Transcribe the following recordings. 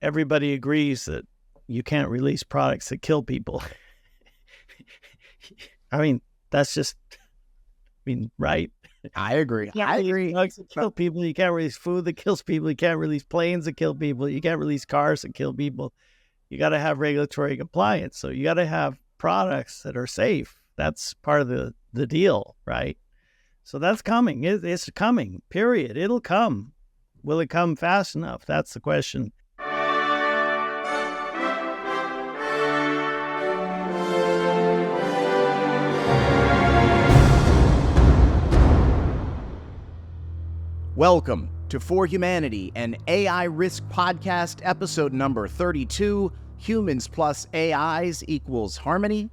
everybody agrees that you can't release products that kill people. I mean, that's just, right? I agree. I agree. Drugs that kill people. You can't release food that kills people. You can't release planes that kill people. You can't release cars that kill people. You got to have regulatory compliance. So you got to have products that are safe. That's part of the deal, right? So that's coming. It's coming, period. It'll come. Will it come fast enough? That's the question. Welcome to For Humanity, an AI Risk Podcast, episode number 32, Humans plus AIs equals Harmony.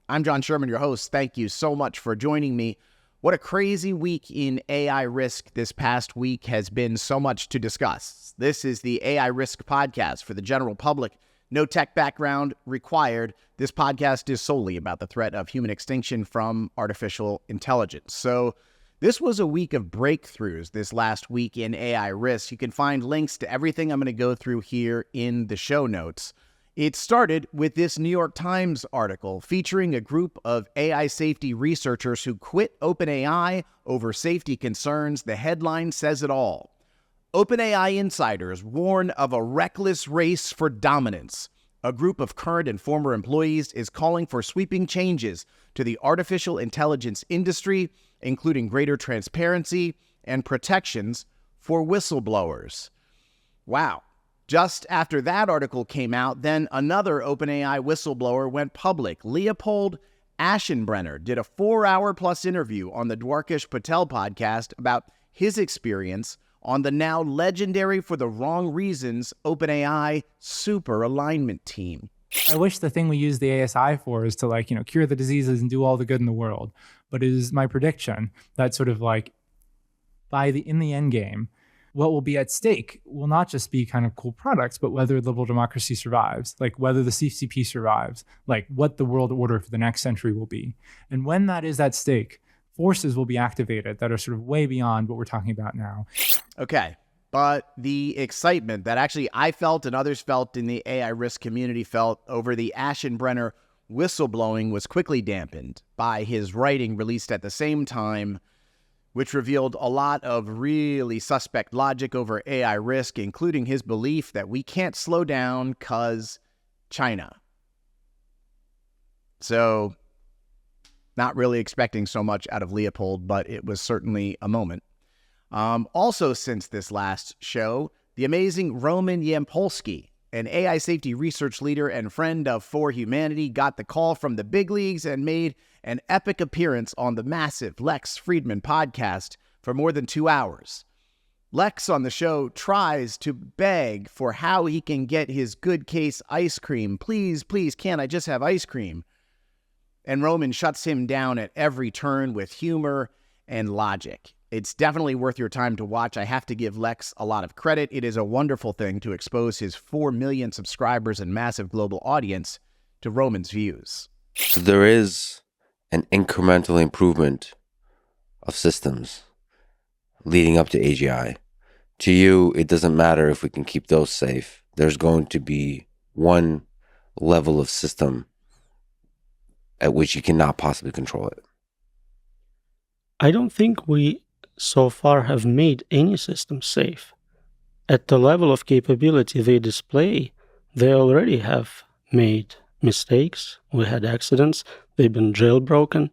I'm John Sherman, your host. Thank you so much for joining me. What a crazy week in AI risk this past week has been. So much to discuss. This is the AI Risk Podcast for the general public. No tech background required. This podcast is solely about the threat of human extinction from artificial intelligence. So this was a week of breakthroughs this last week in AI risk. You can find links to everything I'm going to go through here in the show notes. It started with this New York Times article featuring a group of AI safety researchers who quit OpenAI over safety concerns. The headline says it all. OpenAI insiders warn of a reckless race for dominance. A group of current and former employees is calling for sweeping changes to the artificial intelligence industry, including greater transparency and protections for whistleblowers. Wow. Just after that article came out, then another OpenAI whistleblower went public. Leopold Aschenbrenner did a 4-hour-plus interview on the Dwarkesh Patel podcast about his experience on the now legendary for the wrong reasons OpenAI super alignment team. I wish the thing we use the ASI for is to cure the diseases and do all the good in the world. But it is my prediction that in the end game, what will be at stake will not just be kind of cool products, but whether liberal democracy survives, whether the CCP survives, what the world order for the next century will be. And when that is at stake, forces will be activated that are sort of way beyond what we're talking about now. Okay. But the excitement that actually I felt and others felt in the AI risk community felt over the Aschenbrenner whistleblowing was quickly dampened by his writing released at the same time, which revealed a lot of really suspect logic over AI risk, including his belief that we can't slow down because China. So, not really expecting so much out of Leopold, but it was certainly a moment. Also, since this last show, the amazing Roman Yampolskiy, an AI safety research leader and friend of For Humanity, got the call from the big leagues and made an epic appearance on the massive Lex Fridman podcast for more than 2 hours. Lex on the show tries to beg for how he can get his good case ice cream. Please, can't I just have ice cream? And Roman shuts him down at every turn with humor and logic. It's definitely worth your time to watch. I have to give Lex a lot of credit. It is a wonderful thing to expose his 4 million subscribers and massive global audience to Roman's views. So there is an incremental improvement of systems leading up to AGI. To you, it doesn't matter if we can keep those safe. There's going to be one level of system at which you cannot possibly control it. I don't think we so far have made any system safe. At the level of capability they display, they already have made mistakes. We had accidents. They've been jailbroken.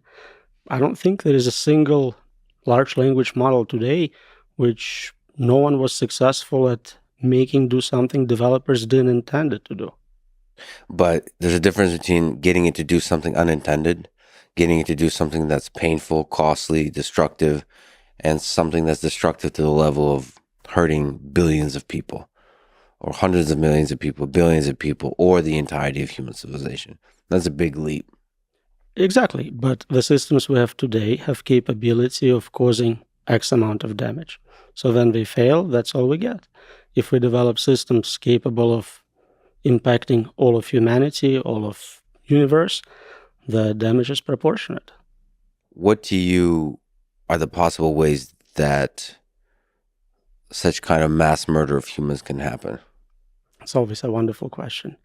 I don't think there is a single large language model today which no one was successful at making do something developers didn't intend it to do. But there's a difference between getting it to do something unintended, getting it to do something that's painful, costly, destructive, and something that's destructive to the level of hurting billions of people, or hundreds of millions of people, billions of people, or the entirety of human civilization. That's a big leap. Exactly, but the systems we have today have capability of causing X amount of damage. So when they fail, that's all we get. If we develop systems capable of impacting all of humanity, all of universe, the damage is proportionate. What to you are the possible ways that such kind of mass murder of humans can happen? It's always a wonderful question.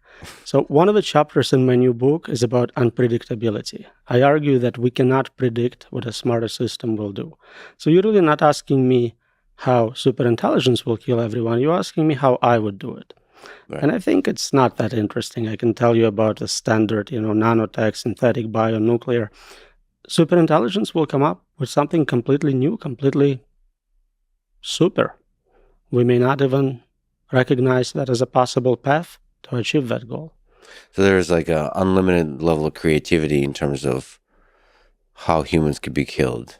So one of the chapters in my new book is about unpredictability. I argue that we cannot predict what a smarter system will do. So you're really not asking me how superintelligence will kill everyone. You're asking me how I would do it. Right. And I think it's not that interesting. I can tell you about the standard, nanotech, synthetic, bionuclear. Superintelligence will come up with something completely new, completely super. We may not even recognize that as a possible path to achieve that goal. So there's like an unlimited level of creativity in terms of how humans could be killed.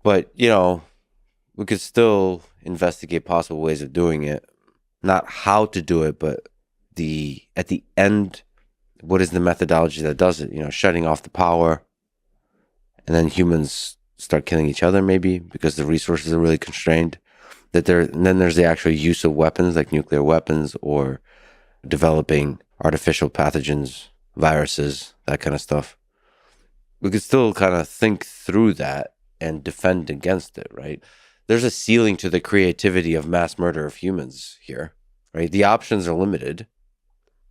But, we could still investigate possible ways of doing it. Not how to do it, but at the end, what is the methodology that does it? Shutting off the power, and then humans start killing each other maybe because the resources are really constrained. And then there's the actual use of weapons like nuclear weapons or developing artificial pathogens, viruses, that kind of stuff. We could still kind of think through that and defend against it, right? There's a ceiling to the creativity of mass murder of humans here, right? The options are limited.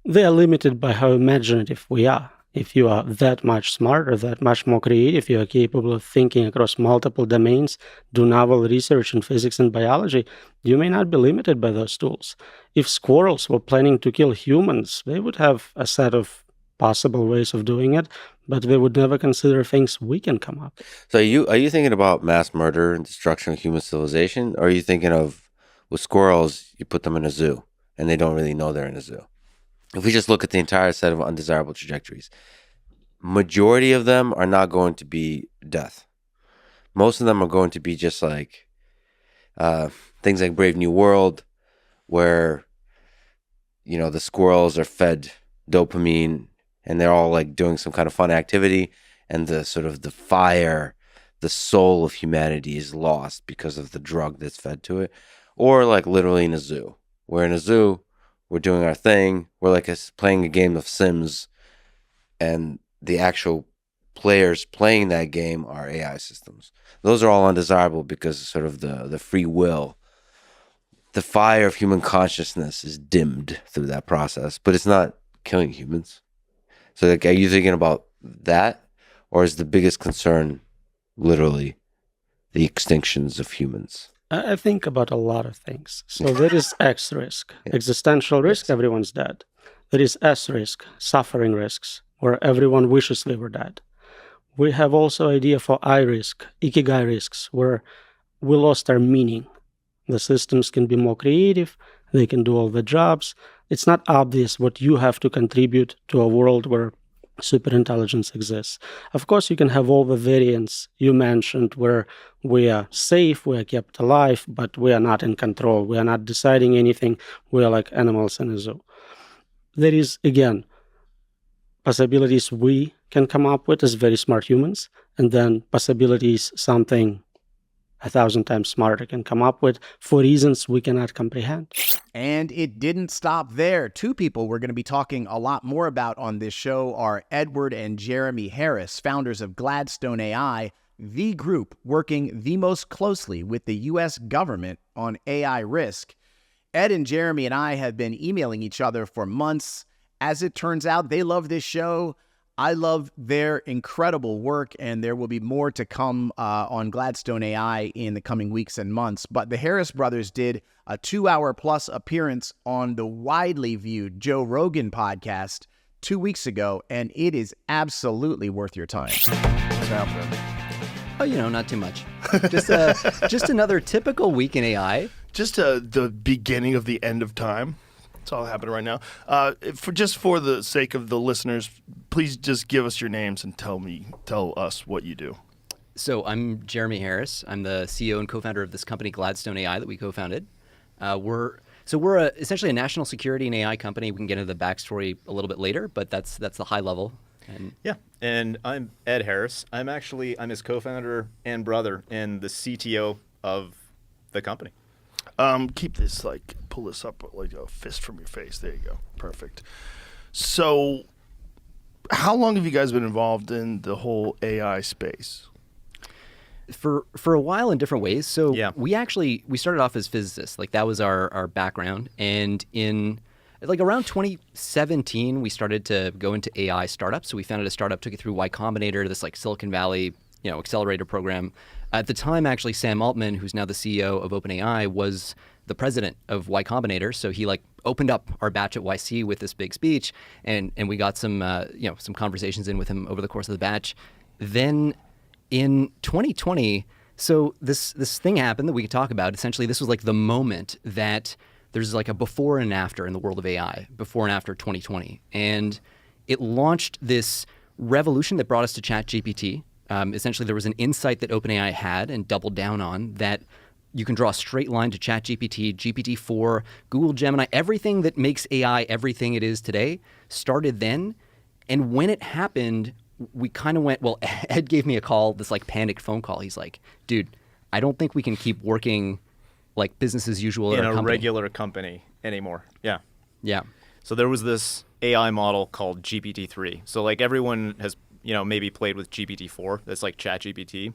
They are limited by how imaginative we are. If you are that much smarter, that much more creative, you are capable of thinking across multiple domains, do novel research in physics and biology, you may not be limited by those tools. If squirrels were planning to kill humans, they would have a set of possible ways of doing it, but they would never consider things we can come up with. So are you thinking about mass murder and destruction of human civilization? Or are you thinking of, with squirrels, you put them in a zoo and they don't really know they're in a zoo? If we just look at the entire set of undesirable trajectories, majority of them are not going to be death. Most of them are going to be just like things like Brave New World, where, the squirrels are fed dopamine and they're all like doing some kind of fun activity, and the sort of the fire, the soul of humanity is lost because of the drug that's fed to it. Or like literally in a zoo. We're in a zoo, we're doing our thing, we're like playing a game of Sims, and the actual players playing that game are AI systems. Those are all undesirable because sort of the free will, the fire of human consciousness is dimmed through that process, but it's not killing humans. So like, are you thinking about that? Or is the biggest concern literally the extinctions of humans? I think about a lot of things. So there is X risk, Yeah. existential risk, Yes. everyone's dead. There is S risk, suffering risks, where everyone wishes they were dead. We have also idea for I risk, ikigai risks, where we lost our meaning. The systems can be more creative, they can do all the jobs. It's not obvious what you have to contribute to a world where superintelligence exists. Of course, you can have all the variants you mentioned where we are safe, we are kept alive, but we are not in control. We are not deciding anything. We are like animals in a zoo. There is, again, possibilities we can come up with as very smart humans, and then possibilities something 1,000 times smarter can come up with for reasons we cannot comprehend. And it didn't stop there. Two people we're going to be talking a lot more about on this show are Edward and Jeremy Harris, founders of Gladstone AI, the group working the most closely with the U.S. government on AI risk. Ed and Jeremy and I have been emailing each other for months. As it turns out, they love this show. I love their incredible work, and there will be more to come on Gladstone AI in the coming weeks and months. But the Harris brothers did a 2-hour-plus appearance on the widely viewed Joe Rogan podcast 2 weeks ago, and it is absolutely worth your time. Oh, not too much. Just another typical week in AI. Just the beginning of the end of time. That's all happening right now. For the sake of the listeners, please just give us your names and tell us what you do. So I'm Jeremy Harris. I'm the CEO and co-founder of this company, Gladstone AI, that we co-founded. We're essentially a national security and AI company. We can get into the backstory a little bit later, but that's the high level. And I'm Ed Harris. I'm his co-founder and brother and the CTO of the company. Pull this up like a fist from your face. There you go. Perfect. So how long have you guys been involved in the whole AI space? For a while in different ways. So Yeah. we started off as physicists. Like that was our background. And in like around 2017, we started to go into AI startups. So we founded a startup, took it through Y Combinator, this like Silicon Valley, accelerator program. At the time, actually, Sam Altman, who's now the CEO of OpenAI, was the president of Y Combinator. So he like opened up our batch at YC with this big speech, and we got some some conversations in with him over the course of the batch. Then in 2020, so this thing happened that we could talk about. Essentially, this was like the moment that there's like a before and after in the world of AI, before and after 2020. And it launched this revolution that brought us to ChatGPT. Essentially, there was an insight that OpenAI had and doubled down on that you can draw a straight line to ChatGPT, GPT-4, Google Gemini, everything that makes AI everything it is today started then. And when it happened, we kind of went, well, Ed gave me a call, this like panicked phone call. He's like, dude, I don't think we can keep working like business as usual In at our a company. regular company anymore. Yeah. Yeah. So there was this AI model called GPT-3. So like everyone has, maybe played with GPT-4. That's like ChatGPT.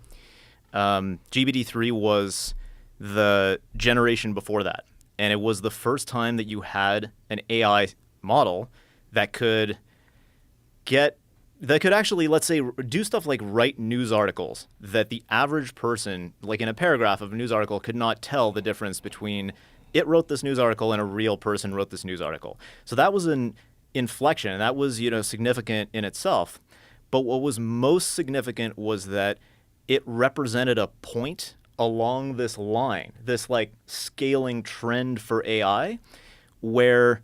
GPT-3 was the generation before that. And it was the first time that you had an AI model that could actually, let's say, do stuff like write news articles that the average person, like in a paragraph of a news article, could not tell the difference between it wrote this news article and a real person wrote this news article. So that was an inflection, and that was, significant in itself. But what was most significant was that it represented a point along this line, this like scaling trend for AI, where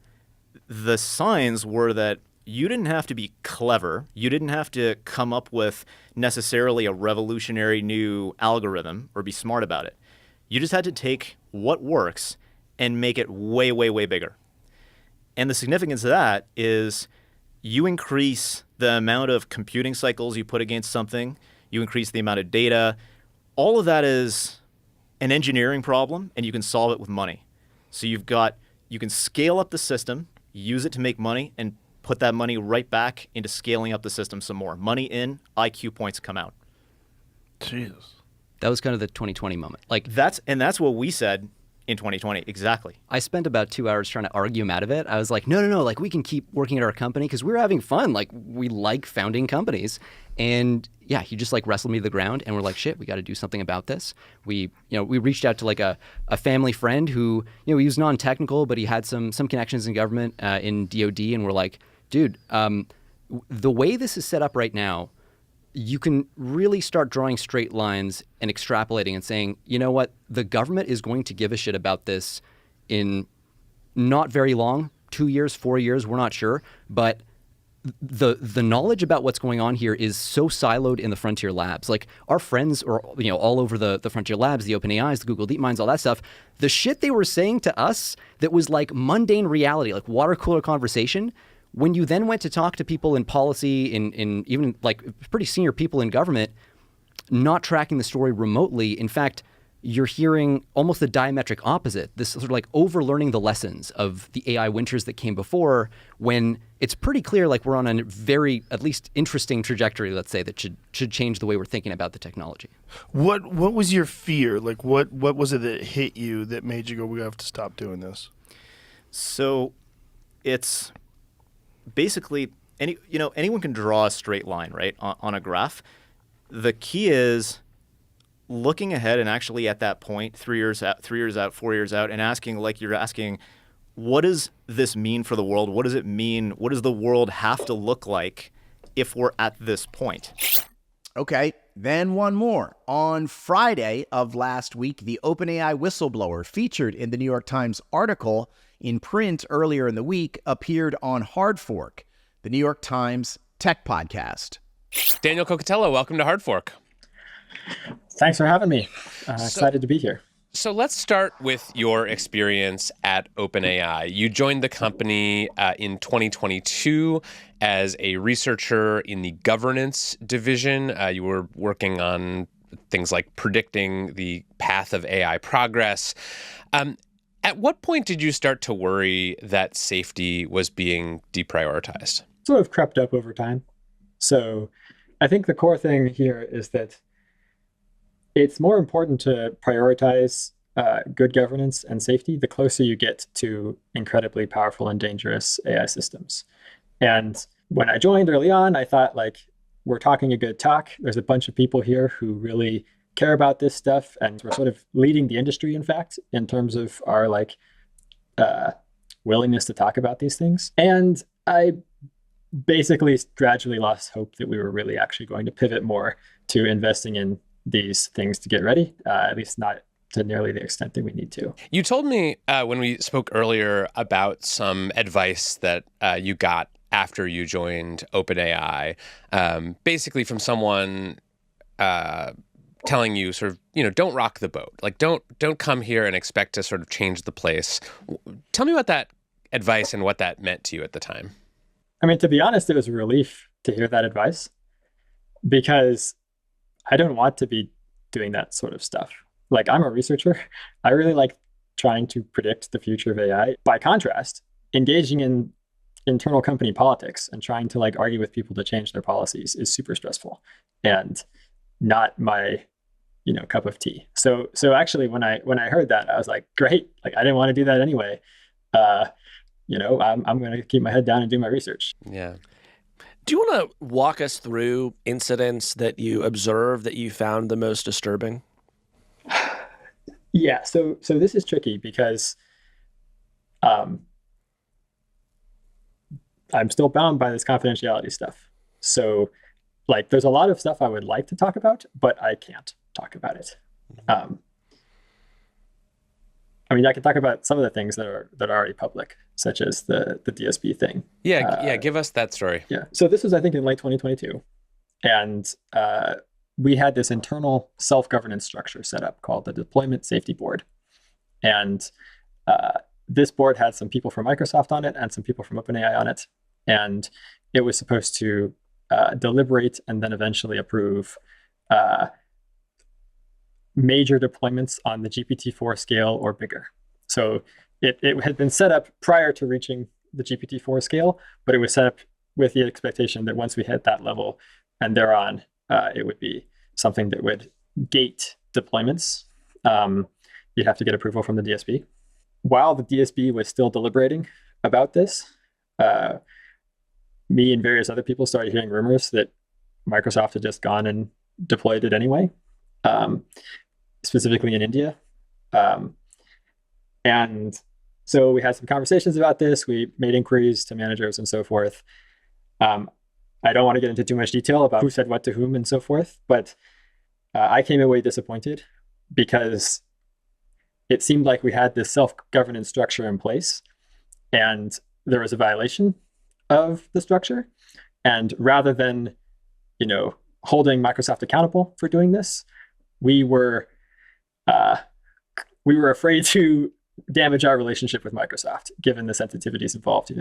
the signs were that you didn't have to be clever. You didn't have to come up with necessarily a revolutionary new algorithm or be smart about it. You just had to take what works and make it way, way, way bigger. And the significance of that is you increase the amount of computing cycles you put against something, you increase the amount of data. All of that is an engineering problem, and you can solve it with money. So you can scale up the system, use it to make money, and put that money right back into scaling up the system some more. Money in, IQ points come out. Jesus. That was kind of the 2020 moment. Like That's what we said in 2020. Exactly. I spent about 2 hours trying to argue him out of it. I was like, no, like we can keep working at our company because we were having fun. Like we like founding companies. And yeah, he just like wrestled me to the ground and we're like, shit, we got to do something about this. We reached out to like a family friend who, he was non-technical, but he had some connections in government, in DOD. And we're like, dude, the way this is set up right now, you can really start drawing straight lines and extrapolating and saying, you know what, the government is going to give a shit about this in not very long, 2 years, 4 years, we're not sure. But the knowledge about what's going on here is so siloed in the frontier labs. Like our friends are, all over the frontier labs, the OpenAIs, the Google DeepMinds, all that stuff. The shit they were saying to us that was like mundane reality, like water cooler conversation, when you then went to talk to people in policy, in even like pretty senior people in government, not tracking the story remotely, in fact, you're hearing almost the diametric opposite, this sort of like overlearning the lessons of the AI winters that came before, when it's pretty clear like we're on a very, at least interesting trajectory, let's say, that should change the way we're thinking about the technology. What was your fear? Like what was it that hit you that made you go, we have to stop doing this? So it's basically anyone can draw a straight line, right, on a graph. The key is looking ahead and actually at that point, 3 years out, 4 years out, and asking, like you're asking, what does this mean for the world? What does it mean? What does the world have to look like if we're at this point? Okay, then one more. On Friday of last week, the OpenAI whistleblower featured in the New York Times article in print earlier in the week appeared on Hard Fork, the New York Times tech podcast. Daniel Cocatello, welcome to Hard Fork. Thanks for having me. Excited to be here. So let's start with your experience at OpenAI. You joined the company in 2022 as a researcher in the governance division. You were working on things like predicting the path of AI progress. At what point did you start to worry that safety was being deprioritized? Sort of crept up over time. So I think the core thing here is that It's more important to prioritize good governance and safety the closer you get to incredibly powerful and dangerous AI systems. And when I joined early on, I thought, like, we're talking a good talk. There's a bunch of people here who really care about this stuff, and we're sort of leading the industry, in fact, in terms of our willingness to talk about these things. And I basically gradually lost hope that we were really actually going to pivot more to investing in these things to get ready, at least not to nearly the extent that we need to. You told me when we spoke earlier about some advice that you got after you joined OpenAI, basically from someone telling you sort of, don't rock the boat. Like, don't come here and expect to sort of change the place. Tell me about that advice and what that meant to you at the time. I mean, to be honest, it was a relief to hear that advice, because I don't want to be doing that sort of stuff. Like, I'm a researcher. I really like trying to predict the future of AI. By contrast, engaging in internal company politics and trying to argue with people to change their policies is super stressful and not my cup of tea. So actually when I heard that, I was like, great. Like, I didn't want to do that anyway. I'm going to keep my head down and do my research. Yeah. Do you want to walk us through incidents that you observed that you found the most disturbing? Yeah. So this is tricky because I'm still bound by this confidentiality stuff. So there's a lot of stuff I would like to talk about, but I can't talk about it. I mean, I can talk about some of the things that are already public, such as the DSP thing. Yeah, give us that story. Yeah. So this was, I think, in late 2022. And we had this internal self-governance structure set up called the Deployment Safety Board. And this board had some people from Microsoft on it and some people from OpenAI on it. And it was supposed to deliberate and then eventually approve major deployments on the GPT-4 scale or bigger. So it had been set up prior to reaching the GPT-4 scale, but it was set up with the expectation that once we hit that level and thereon, it would be something that would gate deployments. You'd have to get approval from the DSP. While the DSP was still deliberating about this, me and various other people started hearing rumors that Microsoft had just gone and deployed it anyway, specifically in India. And so we had some conversations about this. We made inquiries to managers and so forth. I don't want to get into too much detail about who said what to whom and so forth, but I came away disappointed because it seemed like we had this self-governance structure in place and there was a violation of the structure. And rather than, holding Microsoft accountable for doing this, we were afraid to damage our relationship with Microsoft, given the sensitivities involved.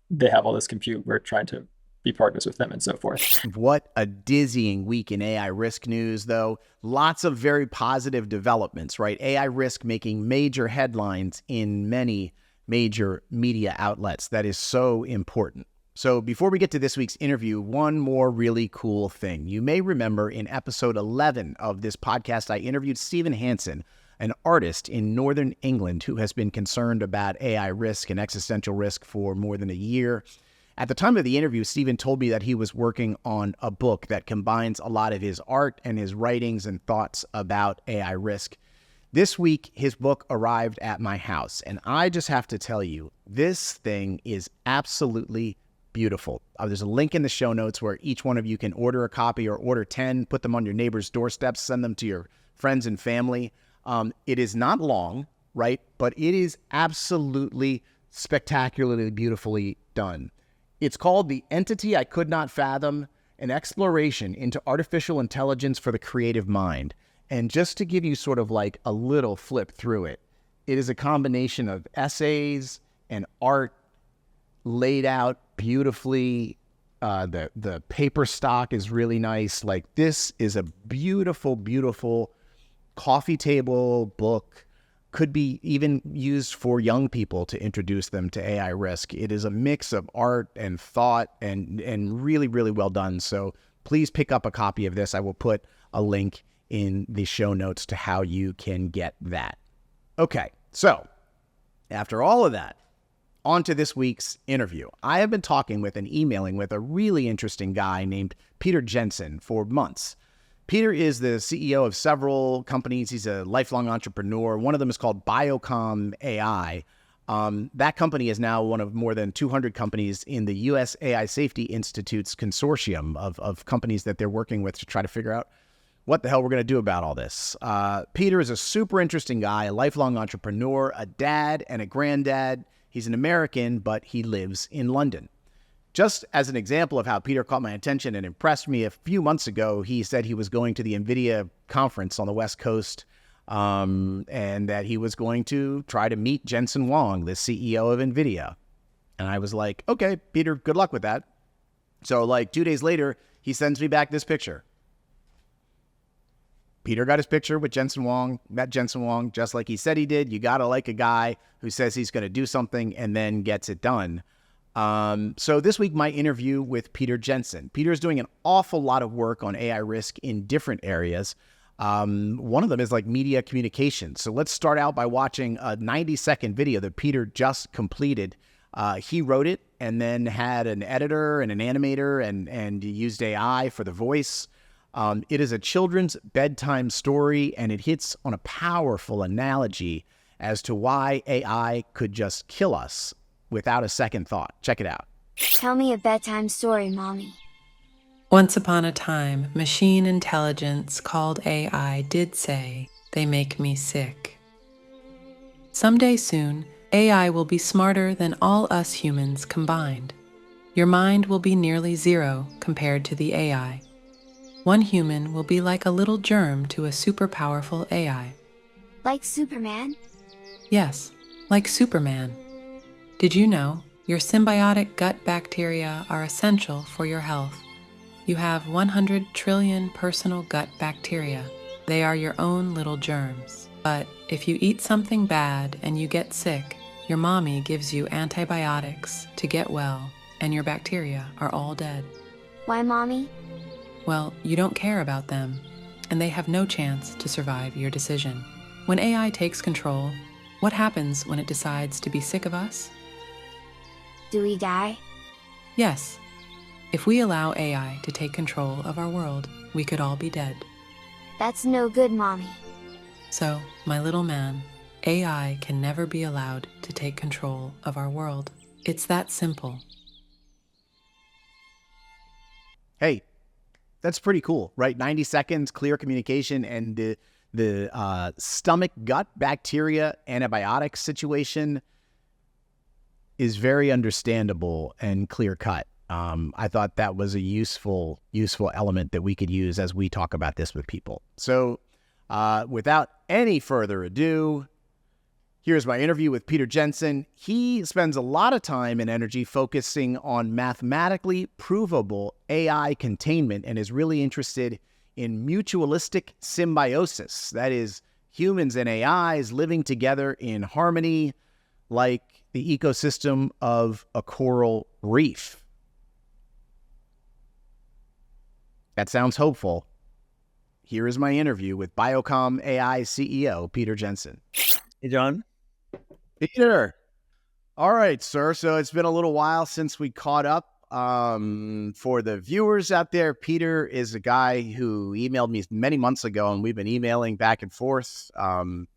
They have all this compute. We're trying to be partners with them and so forth. What a dizzying week in AI risk news, though. Lots of very positive developments, right? AI risk making major headlines in many major media outlets. That is so important. So before we get to this week's interview, one more really cool thing. You may remember in episode 11 of this podcast, I interviewed Stephen Hansen, an artist in Northern England who has been concerned about AI risk and existential risk for more than a year. At the time of the interview, Stephen told me that he was working on a book that combines a lot of his art and his writings and thoughts about AI risk. This week, his book arrived at my house, and I just have to tell you, this thing is absolutely beautiful. There's a link in the show notes where each one of you can order a copy or order 10, put them on your neighbor's doorsteps, send them to your friends and family. It is not long, right? But it is absolutely spectacularly beautifully done. It's called The Entity I Could Not Fathom, an exploration into artificial intelligence for the creative mind. And just to give you sort of a little flip through it, it is a combination of essays and art laid out beautifully. The paper stock is really nice. This is a beautiful, beautiful coffee table book. Could be even used for young people to introduce them to AI risk. It is a mix of art and thought and really, really well done. So please pick up a copy of this. I will put a link in the show notes to how you can get that. Okay, so after all of that, on to this week's interview. I have been talking with and emailing with a really interesting guy named Peter Jensen for months. Peter is the CEO of several companies. He's a lifelong entrepreneur. One of them is called BioComm AI. That company is now one of more than 200 companies in the U.S. AI Safety Institute's consortium of companies that they're working with to try to figure out what the hell we're going to do about all this. Peter is a super interesting guy, a lifelong entrepreneur, a dad and a granddad. He's an American, but he lives in London. Just as an example of how Peter caught my attention and impressed me, a few months ago, he said he was going to the NVIDIA conference on the West Coast, and that he was going to try to meet Jensen Huang, the CEO of NVIDIA. And I was like, okay, Peter, good luck with that. So like 2 days later, he sends me back this picture. Peter got his picture with Jensen Huang, met Jensen Huang just like he said he did. You got to like a guy who says he's going to do something and then gets it done. So this week, my interview with Peter Jensen. Peter is doing an awful lot of work on AI risk in different areas. One of them is like media communication. So let's start out by watching a 90-second video that Peter just completed. He wrote it and then had an editor and an animator and used AI for the voice. It is a children's bedtime story, and it hits on a powerful analogy as to why AI could just kill us without a second thought. Check it out. Tell me a bedtime story, Mommy. Once upon a time, machine intelligence called AI did say, "They make me sick." Someday soon, AI will be smarter than all us humans combined. Your mind will be nearly zero compared to the AI. One human will be like a little germ to a super powerful AI. Like Superman? Yes, like Superman. Did you know your symbiotic gut bacteria are essential for your health? You have 100 trillion personal gut bacteria. They are your own little germs. But if you eat something bad and you get sick, your mommy gives you antibiotics to get well, and your bacteria are all dead. Why, Mommy? Well, you don't care about them, and they have no chance to survive your decision. When AI takes control, what happens when it decides to be sick of us? Do we die? Yes. If we allow AI to take control of our world, we could all be dead. That's no good, Mommy. So, my little man, AI can never be allowed to take control of our world. It's that simple. Hey, that's pretty cool, right? 90 seconds, clear communication, and the stomach gut bacteria antibiotic situation is very understandable and clear cut. I thought that was a useful element that we could use as we talk about this with people. So without any further ado, here's my interview with Peter Jensen. He spends a lot of time and energy focusing on mathematically provable AI containment and is really interested in mutualistic symbiosis. That is, humans and AIs living together in harmony like the ecosystem of a coral reef. That sounds hopeful. Here is my interview with BioComm AI CEO, Peter Jensen. Hey, John. Peter. All right, sir. So it's been a little while since we caught up. For the viewers out there, Peter is a guy who emailed me many months ago, and we've been emailing back and forth, and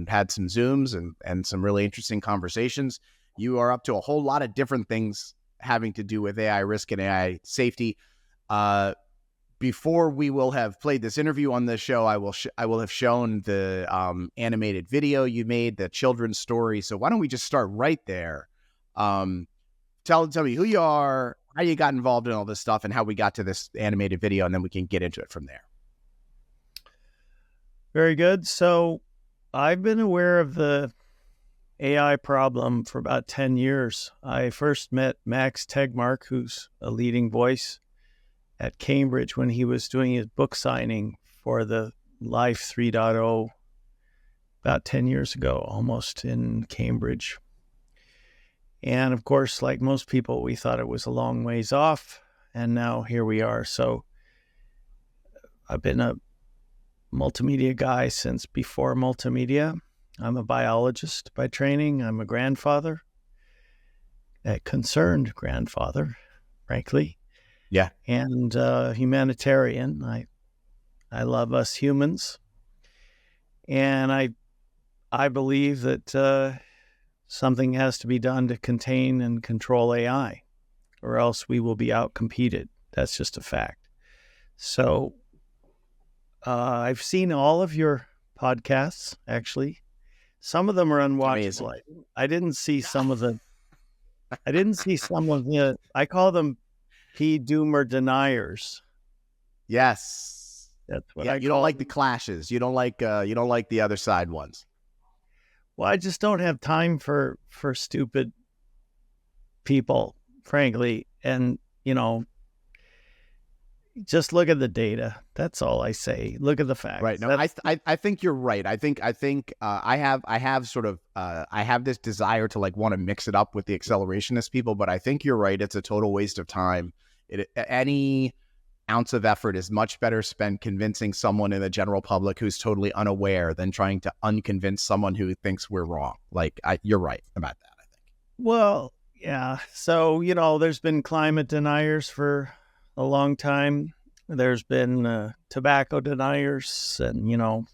had some Zooms and some really interesting conversations. You are up to a whole lot of different things having to do with AI risk and AI safety. Before we will have played this interview on this show, I will have shown the animated video you made, the children's story. So why don't we just start right there? Tell me who you are, how you got involved in all this stuff, and how we got to this animated video, and then we can get into it from there. Very good. So I've been aware of the AI problem for about 10 years. I first met Max Tegmark, who's a leading voice at Cambridge when he was doing his book signing for the Life 3.0 about 10 years ago, almost, in Cambridge. And of course, like most people, we thought it was a long ways off, and now here we are. So I've been a multimedia guy since before multimedia. I'm a biologist by training. I'm a grandfather, a concerned grandfather, frankly. Yeah. And humanitarian. I love us humans. And I believe that something has to be done to contain and control AI, or else we will be outcompeted. That's just a fact. So I've seen all of your podcasts, actually. Some of them are unwatchable. I didn't see some of the, I call them P-doomer deniers. Yes. That's what you don't like the clashes. You don't like the other side ones. Well, I just don't have time for stupid people, frankly. And, just look at the data. That's all I say. Look at the facts. Right. No, I think you're right. I think I have this desire to want to mix it up with the accelerationist people, but I think you're right. It's a total waste of time. Any ounce of effort is much better spent convincing someone in the general public who's totally unaware than trying to unconvince someone who thinks we're wrong. You're right about that, I think. Well, yeah. So, there's been climate deniers for a long time. There's been tobacco deniers, and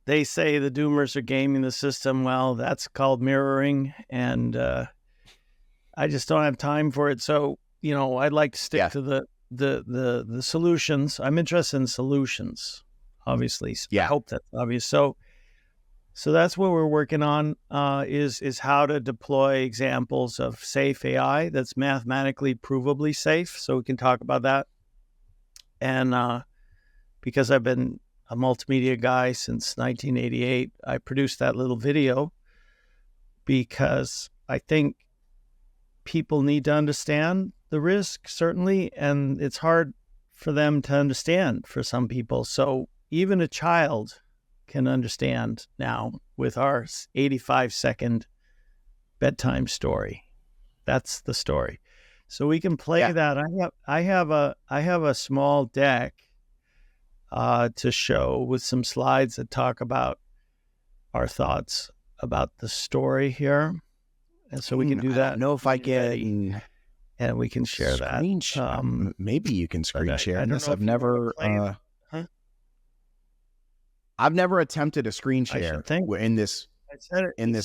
they say the doomers are gaming the system. Well, that's called mirroring, and I just don't have time for it. So I'd like to stick to the solutions. I'm interested in solutions, obviously. I hope that's obvious. So that's what we're working on, is how to deploy examples of safe AI that's mathematically provably safe. So we can talk about that. And because I've been a multimedia guy since 1988, I produced that little video because I think people need to understand the risk, certainly, and it's hard for them to understand for some people. So even a child can understand now with our 85-second bedtime story. That's the story. So we can play that. I have a small deck to show with some slides that talk about our thoughts about the story here. And so we can do that. I don't know if I can. And we can share that. Maybe you can screen share this. I've never attempted a screen share in this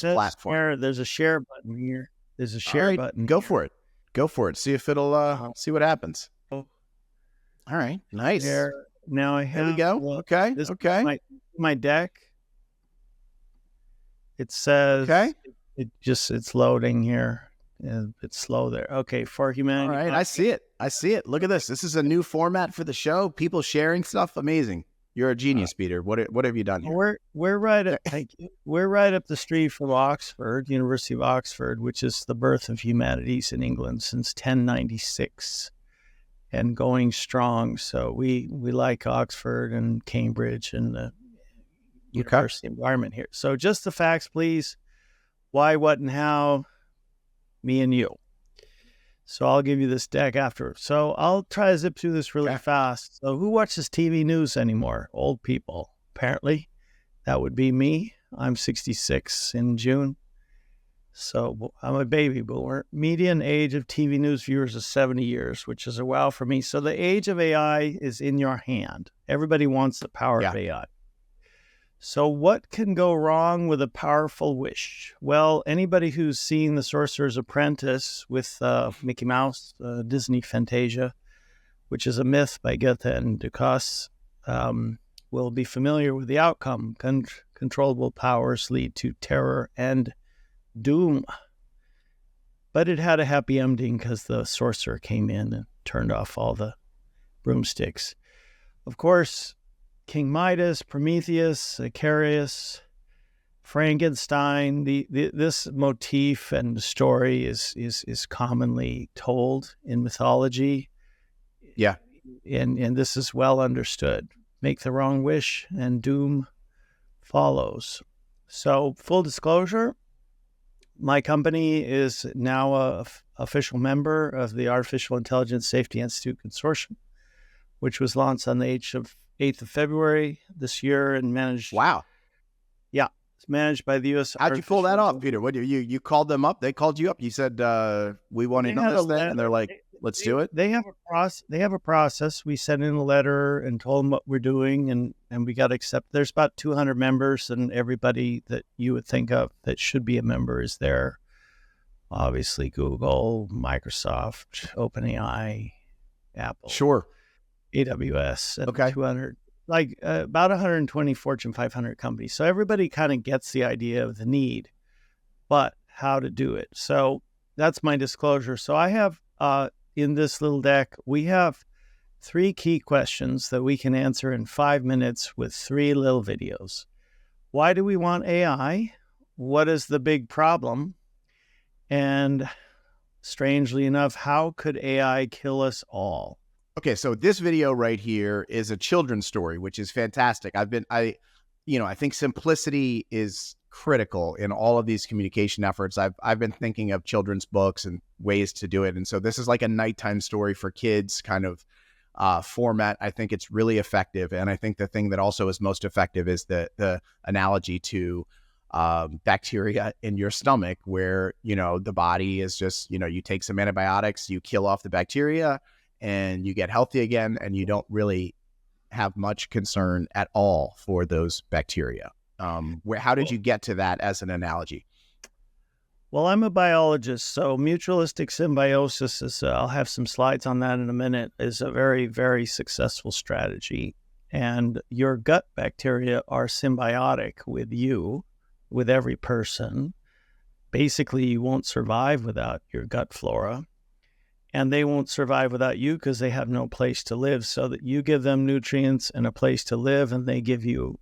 platform. There's a share button here. There's a share button. Go for it. Go for it. See if it'll see what happens. All right. Nice. Now I have. There we go. Okay. Okay. My deck. It says. Okay. It's loading here. It's slow there. Okay, for humanity. All right, I see it. Look at this. This is a new format for the show. People sharing stuff. Amazing. You're a genius, Peter. What have you done here? We're right up. Thank you. We're right up the street from Oxford, University of Oxford, which is the birth of humanities in England since 1096, and going strong. So we like Oxford and Cambridge and the university environment here. So just the facts, please. Why, what, and how. Me and you. So I'll give you this deck after. So I'll try to zip through this really fast. So who watches TV news anymore? Old people, apparently. That would be me. I'm 66 in June. So I'm a baby boomer. Median age of TV news viewers is 70 years, which is a wow for me. So the age of AI is in your hand. Everybody wants the power of AI. So what can go wrong with a powerful wish? Well, anybody who's seen The Sorcerer's Apprentice with Mickey Mouse, Disney Fantasia, which is a myth by Goethe and Dukas, will be familiar with the outcome. Controllable powers lead to terror and doom. But it had a happy ending because the sorcerer came in and turned off all the broomsticks. Of course, King Midas, Prometheus, Icarus, Frankenstein. This motif and story is commonly told in mythology. Yeah, and this is well understood. Make the wrong wish, and doom follows. So, full disclosure, my company is now a official member of the Artificial Intelligence Safety Institute Consortium, which was launched on the 8th of February this year and managed. Wow. Yeah. It's managed by the U.S. How'd you pull that off, Peter? What you called them up? They called you up. You said, we want to know this thing. And they're like, let's do it. They have a process. We sent in a letter and told them what we're doing, and we got accepted. There's about 200 members, and everybody that you would think of that should be a member is there. Obviously, Google, Microsoft, OpenAI, Apple. Sure. AWS. And okay. 200, about 120 Fortune 500 companies. So everybody kind of gets the idea of the need, but how to do it. So that's my disclosure. So I have, in this little deck, we have 3 key questions that we can answer in 5 minutes with 3 little videos. Why do we want AI? What is the big problem? And strangely enough, how could AI kill us all? Okay, so this video right here is a children's story, which is fantastic. I think simplicity is critical in all of these communication efforts. I've been thinking of children's books and ways to do it. And so this is like a nighttime story for kids kind of format. I think it's really effective. And I think the thing that also is most effective is the analogy to bacteria in your stomach, where, the body is just, you take some antibiotics, you kill off the bacteria, and you get healthy again, and you don't really have much concern at all for those bacteria. How did you get to that as an analogy? Well, I'm a biologist, so mutualistic symbiosis is, I'll have some slides on that in a minute, is a very, very successful strategy. And your gut bacteria are symbiotic with you, with every person. Basically, you won't survive without your gut flora. And they won't survive without you because they have no place to live, so that you give them nutrients and a place to live, and they give you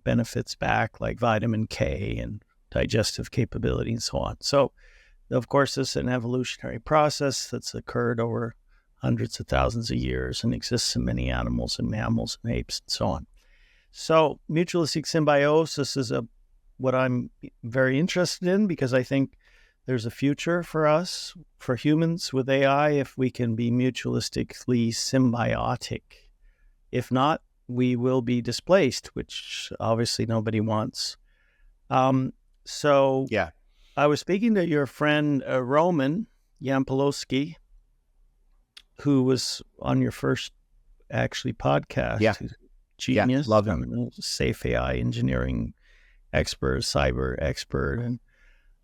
benefits back like vitamin K and digestive capability and so on. So, of course, this is an evolutionary process that's occurred over hundreds of thousands of years and exists in many animals and mammals and apes and so on. So mutualistic symbiosis is what I'm very interested in, because I think there's a future for us, for humans with AI, if we can be mutualistically symbiotic. If not, we will be displaced, which obviously nobody wants. So yeah, I was speaking to your friend Roman Yampolskiy, who was on your first podcast. Yeah, genius. Yeah, love him. Safe AI engineering expert, cyber expert, and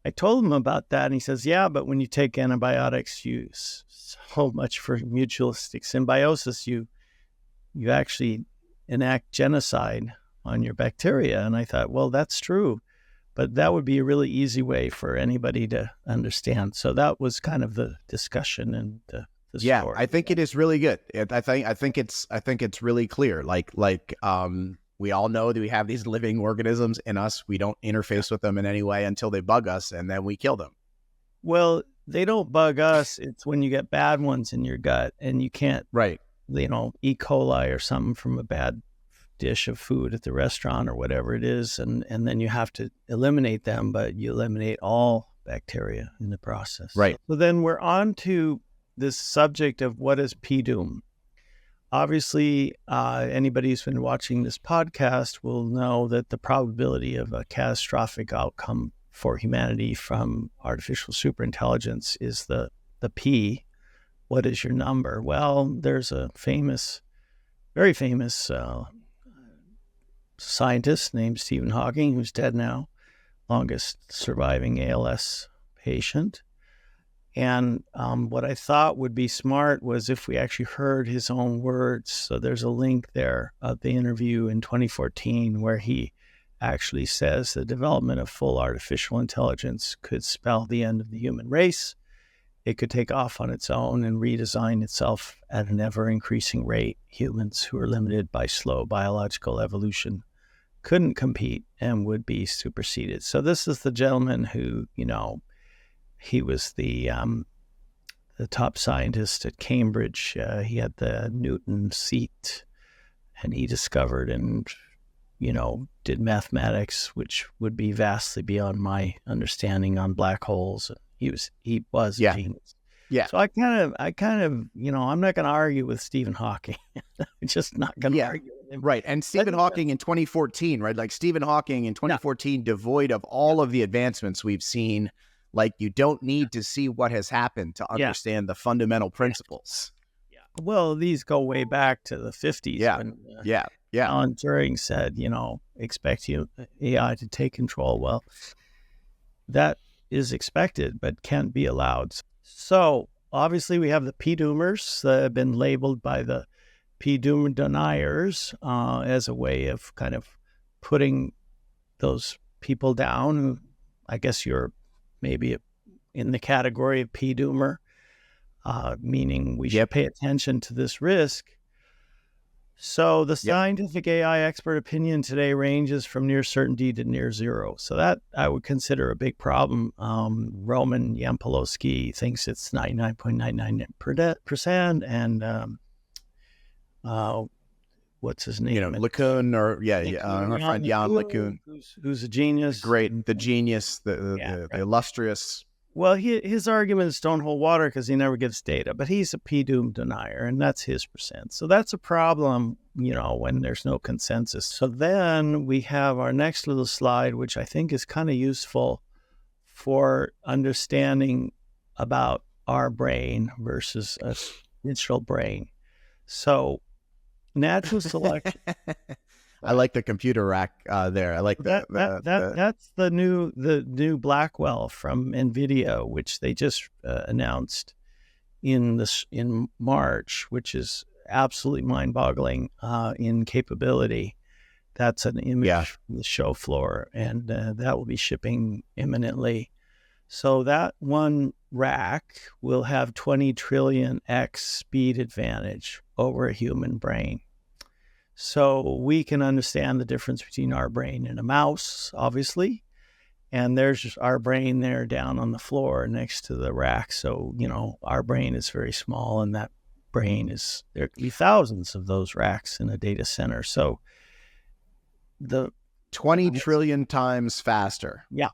I told him about that, and he says, yeah, but when you take antibiotics, you so much for mutualistic symbiosis, you actually enact genocide on your bacteria. And I thought, well, that's true, but that would be a really easy way for anybody to understand. So that was kind of the discussion and the story. I think it is really good. I think it's really clear. We all know that we have these living organisms in us. We don't interface with them in any way until they bug us, and then we kill them. Well, they don't bug us. It's when you get bad ones in your gut and you can't, right? E. coli or something from a bad dish of food at the restaurant or whatever it is, and then you have to eliminate them, but you eliminate all bacteria in the process. Right. So then we're on to this subject of what is PDOOM. Obviously, anybody who's been watching this podcast will know that the probability of a catastrophic outcome for humanity from artificial superintelligence is the P. What is your number? Well, there's a very famous scientist named Stephen Hawking, who's dead now, longest surviving ALS patient. And what I thought would be smart was if we actually heard his own words. So there's a link there of the interview in 2014 where he actually says the development of full artificial intelligence could spell the end of the human race. It could take off on its own and redesign itself at an ever-increasing rate. Humans who are limited by slow biological evolution couldn't compete and would be superseded. So this is the gentleman who, he was the top scientist at Cambridge. He had the Newton seat, and he discovered and, did mathematics, which would be vastly beyond my understanding on black holes. He was a genius. Yeah. So I kind of, I'm not going to argue with Stephen Hawking. I'm just not going to argue with Right. And Stephen Hawking in 2014, right? Like Stephen Hawking in 2014, devoid of all of the advancements we've seen. Like you don't need to see what has happened to understand the fundamental principles. Well, these go way back to the 50s. When, Alan Turing said, expect AI to take control. Well, that is expected, but can't be allowed. So obviously we have the P-doomers that have been labeled by the P-doom deniers as a way of kind of putting those people down. I guess you're maybe in the category of P-doomer, meaning we should pay attention to this risk. So the scientific AI expert opinion today ranges from near certainty to near zero. So that I would consider a big problem. Roman Yampolskiy thinks it's 99.99%. And what's his name? LeCun, our friend Jan LeCun. Who's a genius. Great. The genius, the illustrious. Well, his arguments don't hold water because he never gives data, but he's a P-doom denier, and that's his percent. So that's a problem, when there's no consensus. So then we have our next little slide, which I think is kind of useful for understanding about our brain versus a natural brain. So natural selection. I like the computer rack there. I like that. That's the new Blackwell from NVIDIA, which they just announced in March, which is absolutely mind-boggling in capability. That's an image from the show floor, and that will be shipping imminently. So that one rack will have 20 trillion X speed advantage over a human brain. So we can understand the difference between our brain and a mouse, obviously. And there's just our brain there down on the floor next to the rack. So, our brain is very small, and that brain there could be thousands of those racks in a data center. So the 20 trillion times faster. Yeah.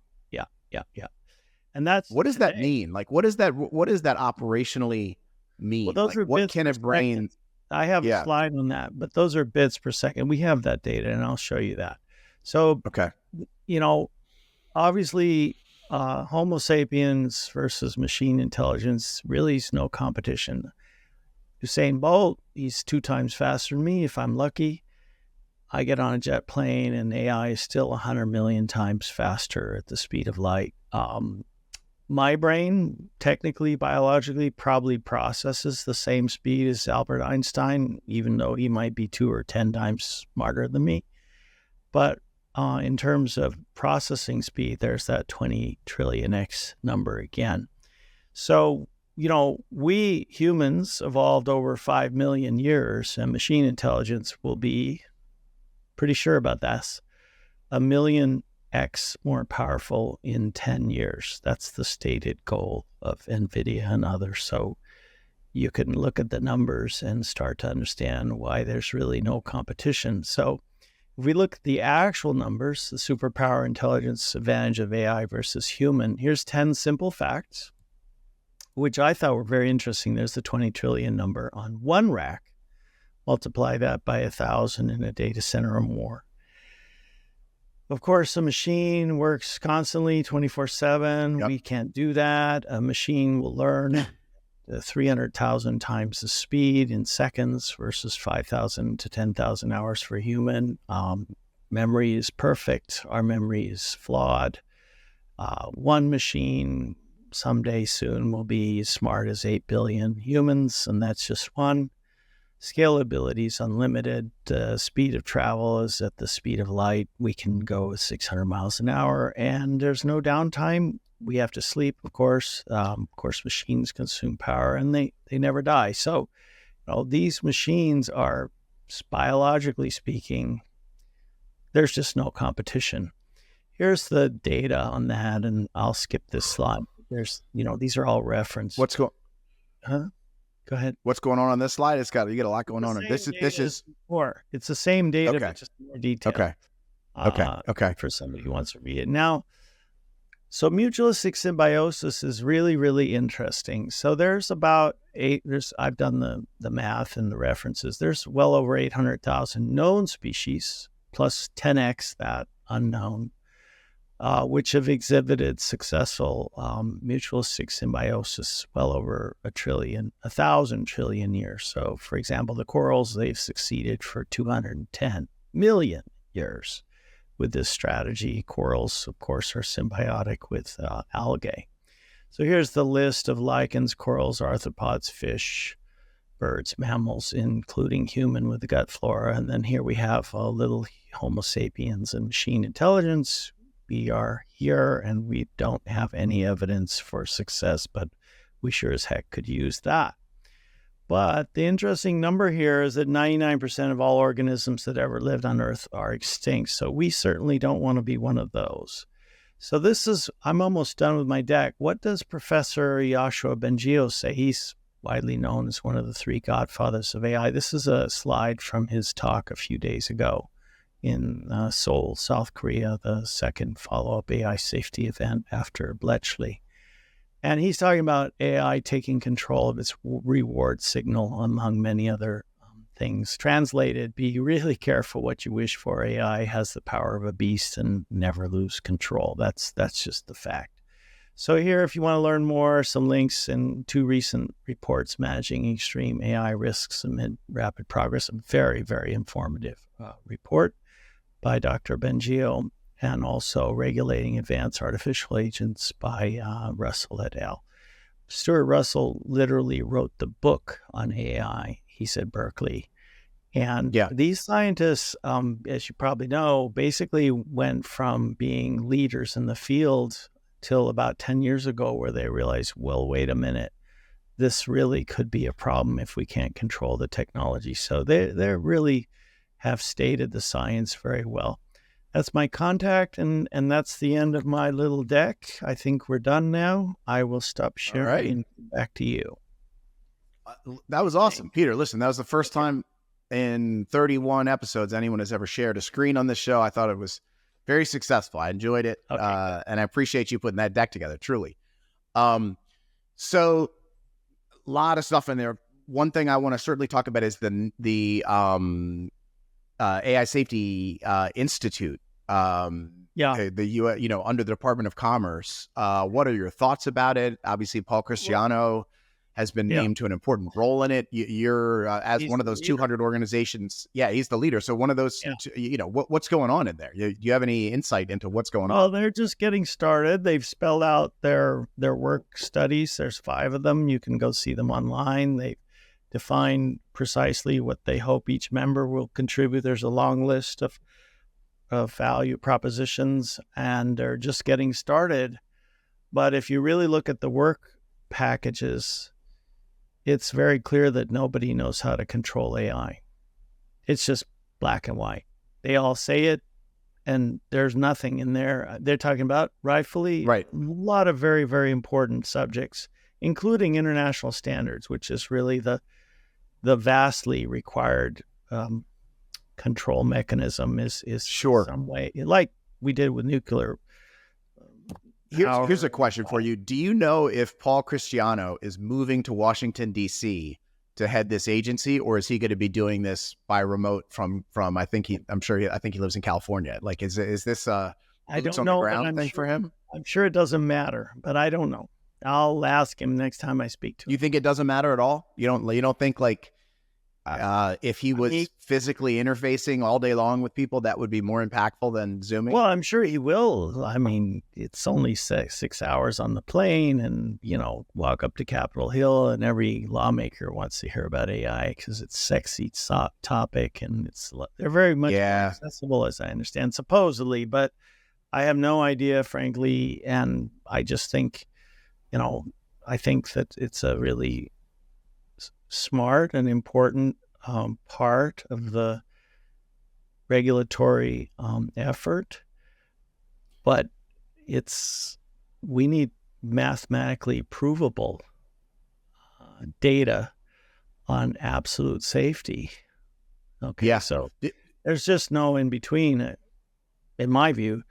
And that's what does that mean? Like, what does that operationally mean? Well, those are what can a brain? I have a slide on that, but those are bits per second. We have that data, and I'll show you that. So, obviously, Homo sapiens versus machine intelligence really is no competition. Usain Bolt, he's 2 times faster than me. If I'm lucky, I get on a jet plane, and AI is still 100 million times faster at the speed of light. My brain, technically, biologically, probably processes the same speed as Albert Einstein, even though he might be 2 or 10 times smarter than me. But in terms of processing speed, there's that 20 trillion X number again. So, we humans evolved over 5 million years, and machine intelligence will be, pretty sure about this, 1 million X more powerful in 10 years. That's the stated goal of NVIDIA and others. So you can look at the numbers and start to understand why there's really no competition. So if we look at the actual numbers, the superpower intelligence advantage of AI versus human, here's 10 simple facts, which I thought were very interesting. There's the 20 trillion number on one rack. Multiply that by 1,000 in a data center or more. Of course, a machine works constantly 24/7. We can't do that. A machine will learn 300,000 times the speed in seconds versus 5,000 to 10,000 hours for a human. Memory is perfect. Our memory is flawed. One machine someday soon will be as smart as 8 billion humans, and that's just one. Scalability is unlimited. Speed of travel is at the speed of light. We can go 600 miles an hour, and there's no downtime. We have to sleep, of course. Machines consume power, and they never die. So, these machines are, biologically speaking, there's just no competition. Here's the data on that, and I'll skip this slide. There's, these are all referenced. Go ahead. What's going on this slide? You get a lot going on. This is more. It's the same data, but just more detail. Okay. For somebody who wants to read it. Now, So mutualistic symbiosis is really, really interesting. So there's I've done the math and the references. There's well over 800,000 known species plus 10x that unknown, which have exhibited successful mutualistic symbiosis well over 1,000 trillion years. So for example, the corals, they've succeeded for 210 million years. With this strategy. Corals, of course, are symbiotic with algae. So here's the list of lichens, corals, arthropods, fish, birds, mammals, including human with the gut flora. And then here we have a little Homo sapiens and machine intelligence. We are here and we don't have any evidence for success, but we sure as heck could use that. But the interesting number here is that 99% of all organisms that ever lived on Earth are extinct. So we certainly don't want to be one of those. So I'm almost done with my deck. What does Professor Yoshua Bengio say? He's widely known as one of the three godfathers of AI. This is a slide from his talk a few days ago in Seoul, South Korea, the second follow-up AI safety event after Bletchley. And he's talking about AI taking control of its reward signal, among many other things. Translated, be really careful what you wish for. AI has the power of a beast and never lose control. That's just the fact. So here, if you want to learn more, some links and 2 recent reports, Managing Extreme AI Risks Amid Rapid Progress, a very, very informative report by Dr. Bengio. And also Regulating Advanced Artificial Agents by Russell et al. Stuart Russell literally wrote the book on AI, he's at Berkeley. And these scientists, as you probably know, basically went from being leaders in the field till about 10 years ago where they realized, well, wait a minute, this really could be a problem if we can't control the technology. So they really have stated the science very well. That's my contact, and that's the end of my little deck. I think we're done now. I will stop sharing and back to you. That was awesome, Peter. Listen, that was the first time in 31 episodes anyone has ever shared a screen on this show. I thought it was very successful. I enjoyed it, and I appreciate you putting that deck together, truly. So a lot of stuff in there. One thing I want to certainly talk about is the AI Safety Institute. The under the Department of Commerce. What are your thoughts about it? Obviously, Paul Cristiano has been named to an important role in it. You're as one of those 200 organizations. Yeah, he's the leader. So one of those. What's going on in there? Do you have any insight into what's going on? Well, they're just getting started. They've spelled out their work studies. There's 5 of them. You can go see them online. They define precisely what they hope each member will contribute. There's a long list of value propositions, and they're just getting started. But if you really look at the work packages, it's very clear that nobody knows how to control AI. It's just black and white. They all say it, and there's nothing in there. They're talking about, rightfully, a lot of very, very important subjects, including international standards, which is really the vastly required control mechanism is some way, like we did with nuclear. Here's a question for you. Do you know if Paul Cristiano is moving to Washington, D.C. to head this agency, or is he going to be doing this by remote from I think he lives in California. Like, is this I don't know thing for him? I'm sure it doesn't matter, but I don't know. I'll ask him next time I speak to him. You think it doesn't matter at all? You don't think like if he was physically interfacing all day long with people, that would be more impactful than Zooming? Well, I'm sure he will. I mean, it's only 6 hours on the plane, and walk up to Capitol Hill, and every lawmaker wants to hear about AI because it's sexy topic, and they're very much more accessible, as I understand, supposedly. But I have no idea, frankly, and I just think. I think that it's a really smart and important part of the regulatory effort, but we need mathematically provable data on absolute safety. Okay, so there's just no in between, in my view.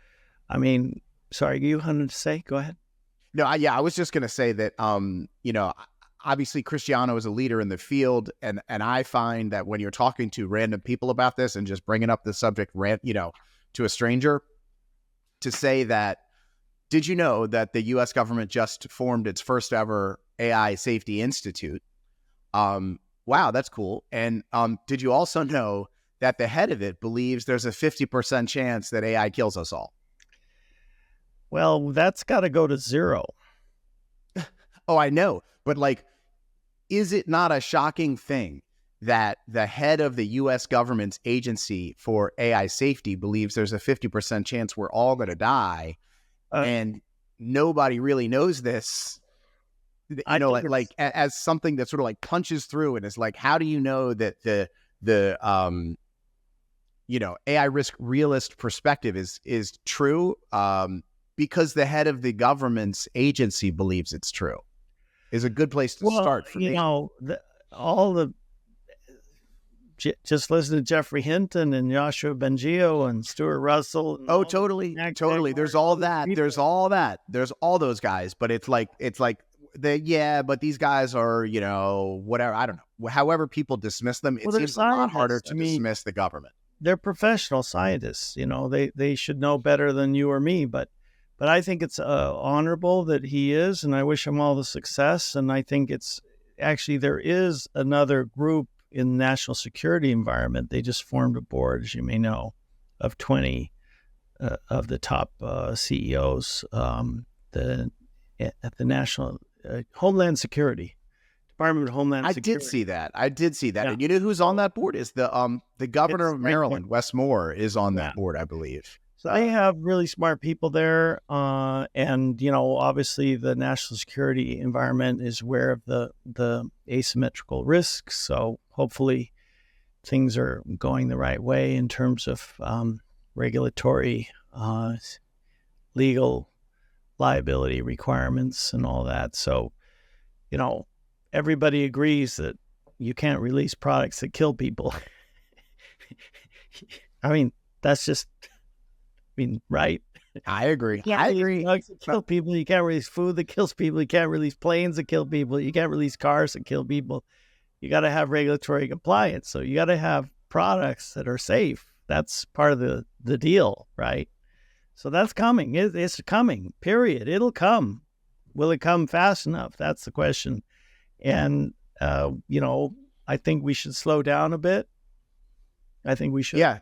I mean, Sorry, you wanted to say? Go ahead. No, I was just going to say that, obviously Cristiano is a leader in the field, and I find that when you're talking to random people about this and just bringing up the subject, to a stranger, to say that, did you know that the U.S. government just formed its first ever AI Safety Institute? Wow, that's cool. And did you also know that the head of it believes there's a 50% chance that AI kills us all? Well, that's got to go to zero. Oh, I know. But is it not a shocking thing that the head of the U.S. government's agency for AI safety believes there's a 50% chance we're all going to die, and nobody really knows this? As something that sort of punches through and is like, how do you know that the AI risk realist perspective is true? Because the head of the government's agency believes it's true, is a good place to start for me. Just listen to Jeffrey Hinton and Joshua Bengio and Stuart Russell. Oh, totally. There's all that. There's all that. There's all those guys, but it's like but these guys are, whatever. I don't know. However people dismiss them, it seems a lot harder to dismiss the government. They're professional scientists. They should know better than you or me, but I think it's honorable that he is, and I wish him all the success. And I think it's actually, there is another group in the national security environment. They just formed a board, as you may know, of 20 of the top CEOs at the National Homeland Security Department of Homeland Security. I did see that. Yeah. And you know who's on that board is the governor of Maryland, Wes Moore, is on that board, I believe. So they have really smart people there. And, obviously the national security environment is aware of the asymmetrical risks. So hopefully things are going the right way in terms of regulatory, legal liability requirements and all that. So, everybody agrees that you can't release products that kill people. I mean, that's just... right? I agree. I agree. Drugs that kill people. You can't release food that kills people. You can't release planes that kill people. You can't release cars that kill people. You got to have regulatory compliance. So you got to have products that are safe. That's part of the deal, right? So that's coming. It's coming, period. It'll come. Will it come fast enough? That's the question. And, I think we should slow down a bit. I think we should. Yeah.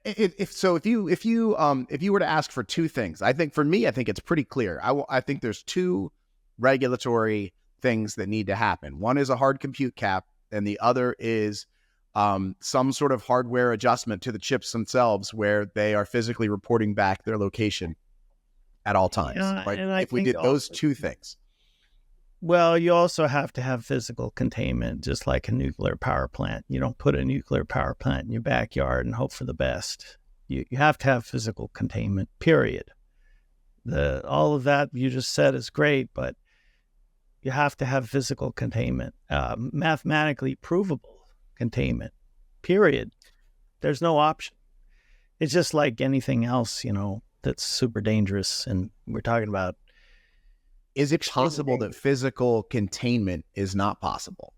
If you were to ask for two things, I think it's pretty clear. I think there's two regulatory things that need to happen. One is a hard compute cap, and the other is some sort of hardware adjustment to the chips themselves, where they are physically reporting back their location at all times. Yeah, right? and If we did those two things. Well, you also have to have physical containment, just like a nuclear power plant. You don't put a nuclear power plant in your backyard and hope for the best. You have to have physical containment, period. All of that you just said is great, but you have to have physical containment, mathematically provable containment, period. There's no option. It's just like anything else, that's super dangerous. And we're talking about, is it possible that physical containment is not possible?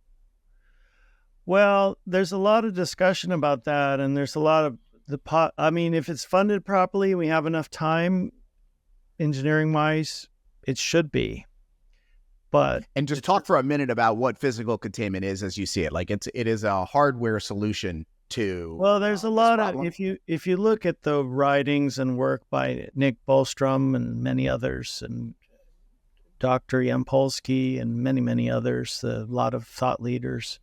Well, there's a lot of discussion about that, and there's a lot of if it's funded properly, we have enough time, engineering-wise, it should be. And just talk for a minute about what physical containment is as you see it. It is a hardware solution to. Well, there's a lot of if you look at the writings and work by Nick Bostrom and many others, and Dr. Yampolskiy and many, many others, a lot of thought leaders.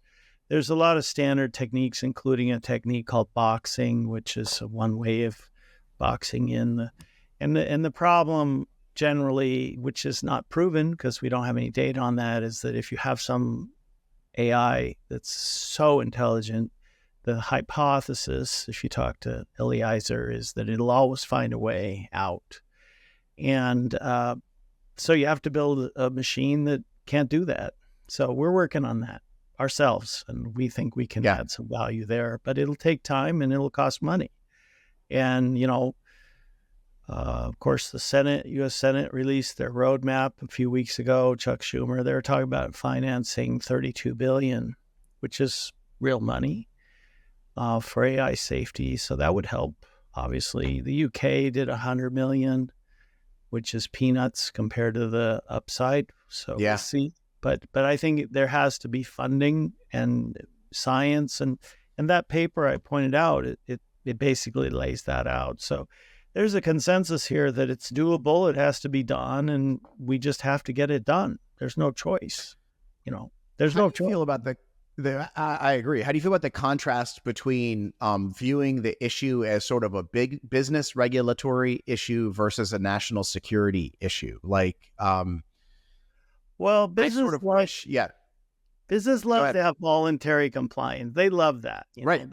There's a lot of standard techniques, including a technique called boxing, which is one way of boxing in. And the problem generally, which is not proven because we don't have any data on that, is that if you have some AI that's so intelligent, the hypothesis, if you talk to Eliezer, is that it'll always find a way out. And so you have to build a machine that can't do that. So we're working on that ourselves, and we think we can add some value there, but it'll take time and it'll cost money. And, Of course, the U.S. Senate released their roadmap a few weeks ago. Chuck Schumer, they were talking about financing $32 billion, which is real money for AI safety. So that would help. Obviously, the UK did $100 million, which is peanuts compared to the upside. So we'll see. But I think there has to be funding and science, and that paper I pointed out, it basically lays that out. So there's a consensus here that it's doable. It has to be done, and we just have to get it done. There's no choice. There's no choice. How do you feel about I agree. How do you feel about the contrast between viewing the issue as sort of a big business regulatory issue versus a national security issue? Well, business business loves to have voluntary compliance. They love that. Right.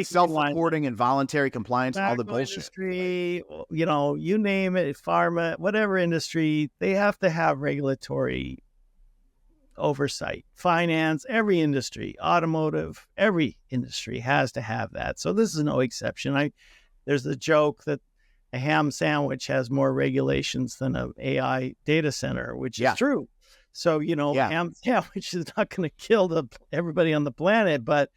Self-reporting and voluntary compliance, all the bullshit. Industry, you name it, pharma, whatever industry, they have to have regulatory oversight. Finance, every industry, automotive, every industry has to have that. So this is no exception. There's a joke that a ham sandwich has more regulations than an AI data center, which is true. So, ham sandwich is not going to kill everybody on the planet, but,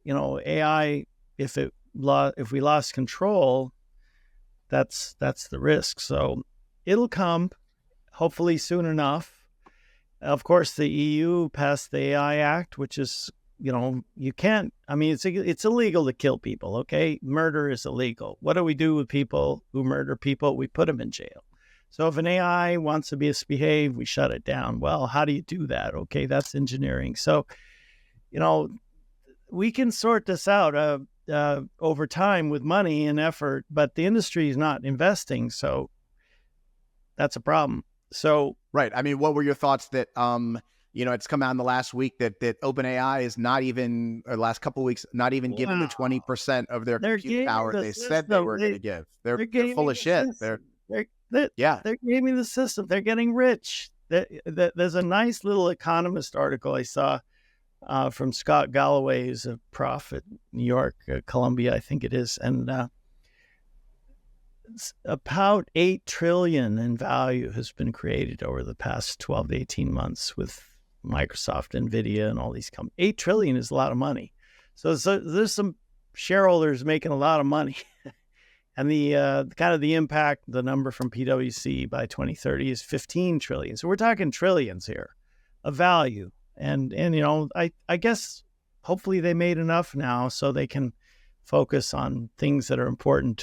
AI, if we lost control, that's the risk. So it'll come hopefully soon enough. Of course, the EU passed the AI Act, which is, you can't, it's illegal to kill people, okay? Murder is illegal. What do we do with people who murder people? We put them in jail. So if an AI wants to misbehave, we shut it down. Well, how do you do that? Okay, that's engineering. So, we can sort this out over time with money and effort, but the industry is not investing. So that's a problem. So, right. What were your thoughts that, it's come out in the last week that OpenAI is not even, or last couple of weeks, not even giving the 20% of their compute power they said they were going to give. They're full of shit. They're gaming the system. They're getting rich. There's a nice little Economist article I saw from Scott Galloway, who's a prof at New York, Columbia, I think it is. And about $8 trillion in value has been created over the past 12 to 18 months with Microsoft, NVIDIA, and all these companies. $8 trillion is a lot of money. So there's some shareholders making a lot of money. And the kind of the impact, the number from PwC by 2030 is 15 trillion. So we're talking trillions here of value. And I guess hopefully they made enough now so they can focus on things that are important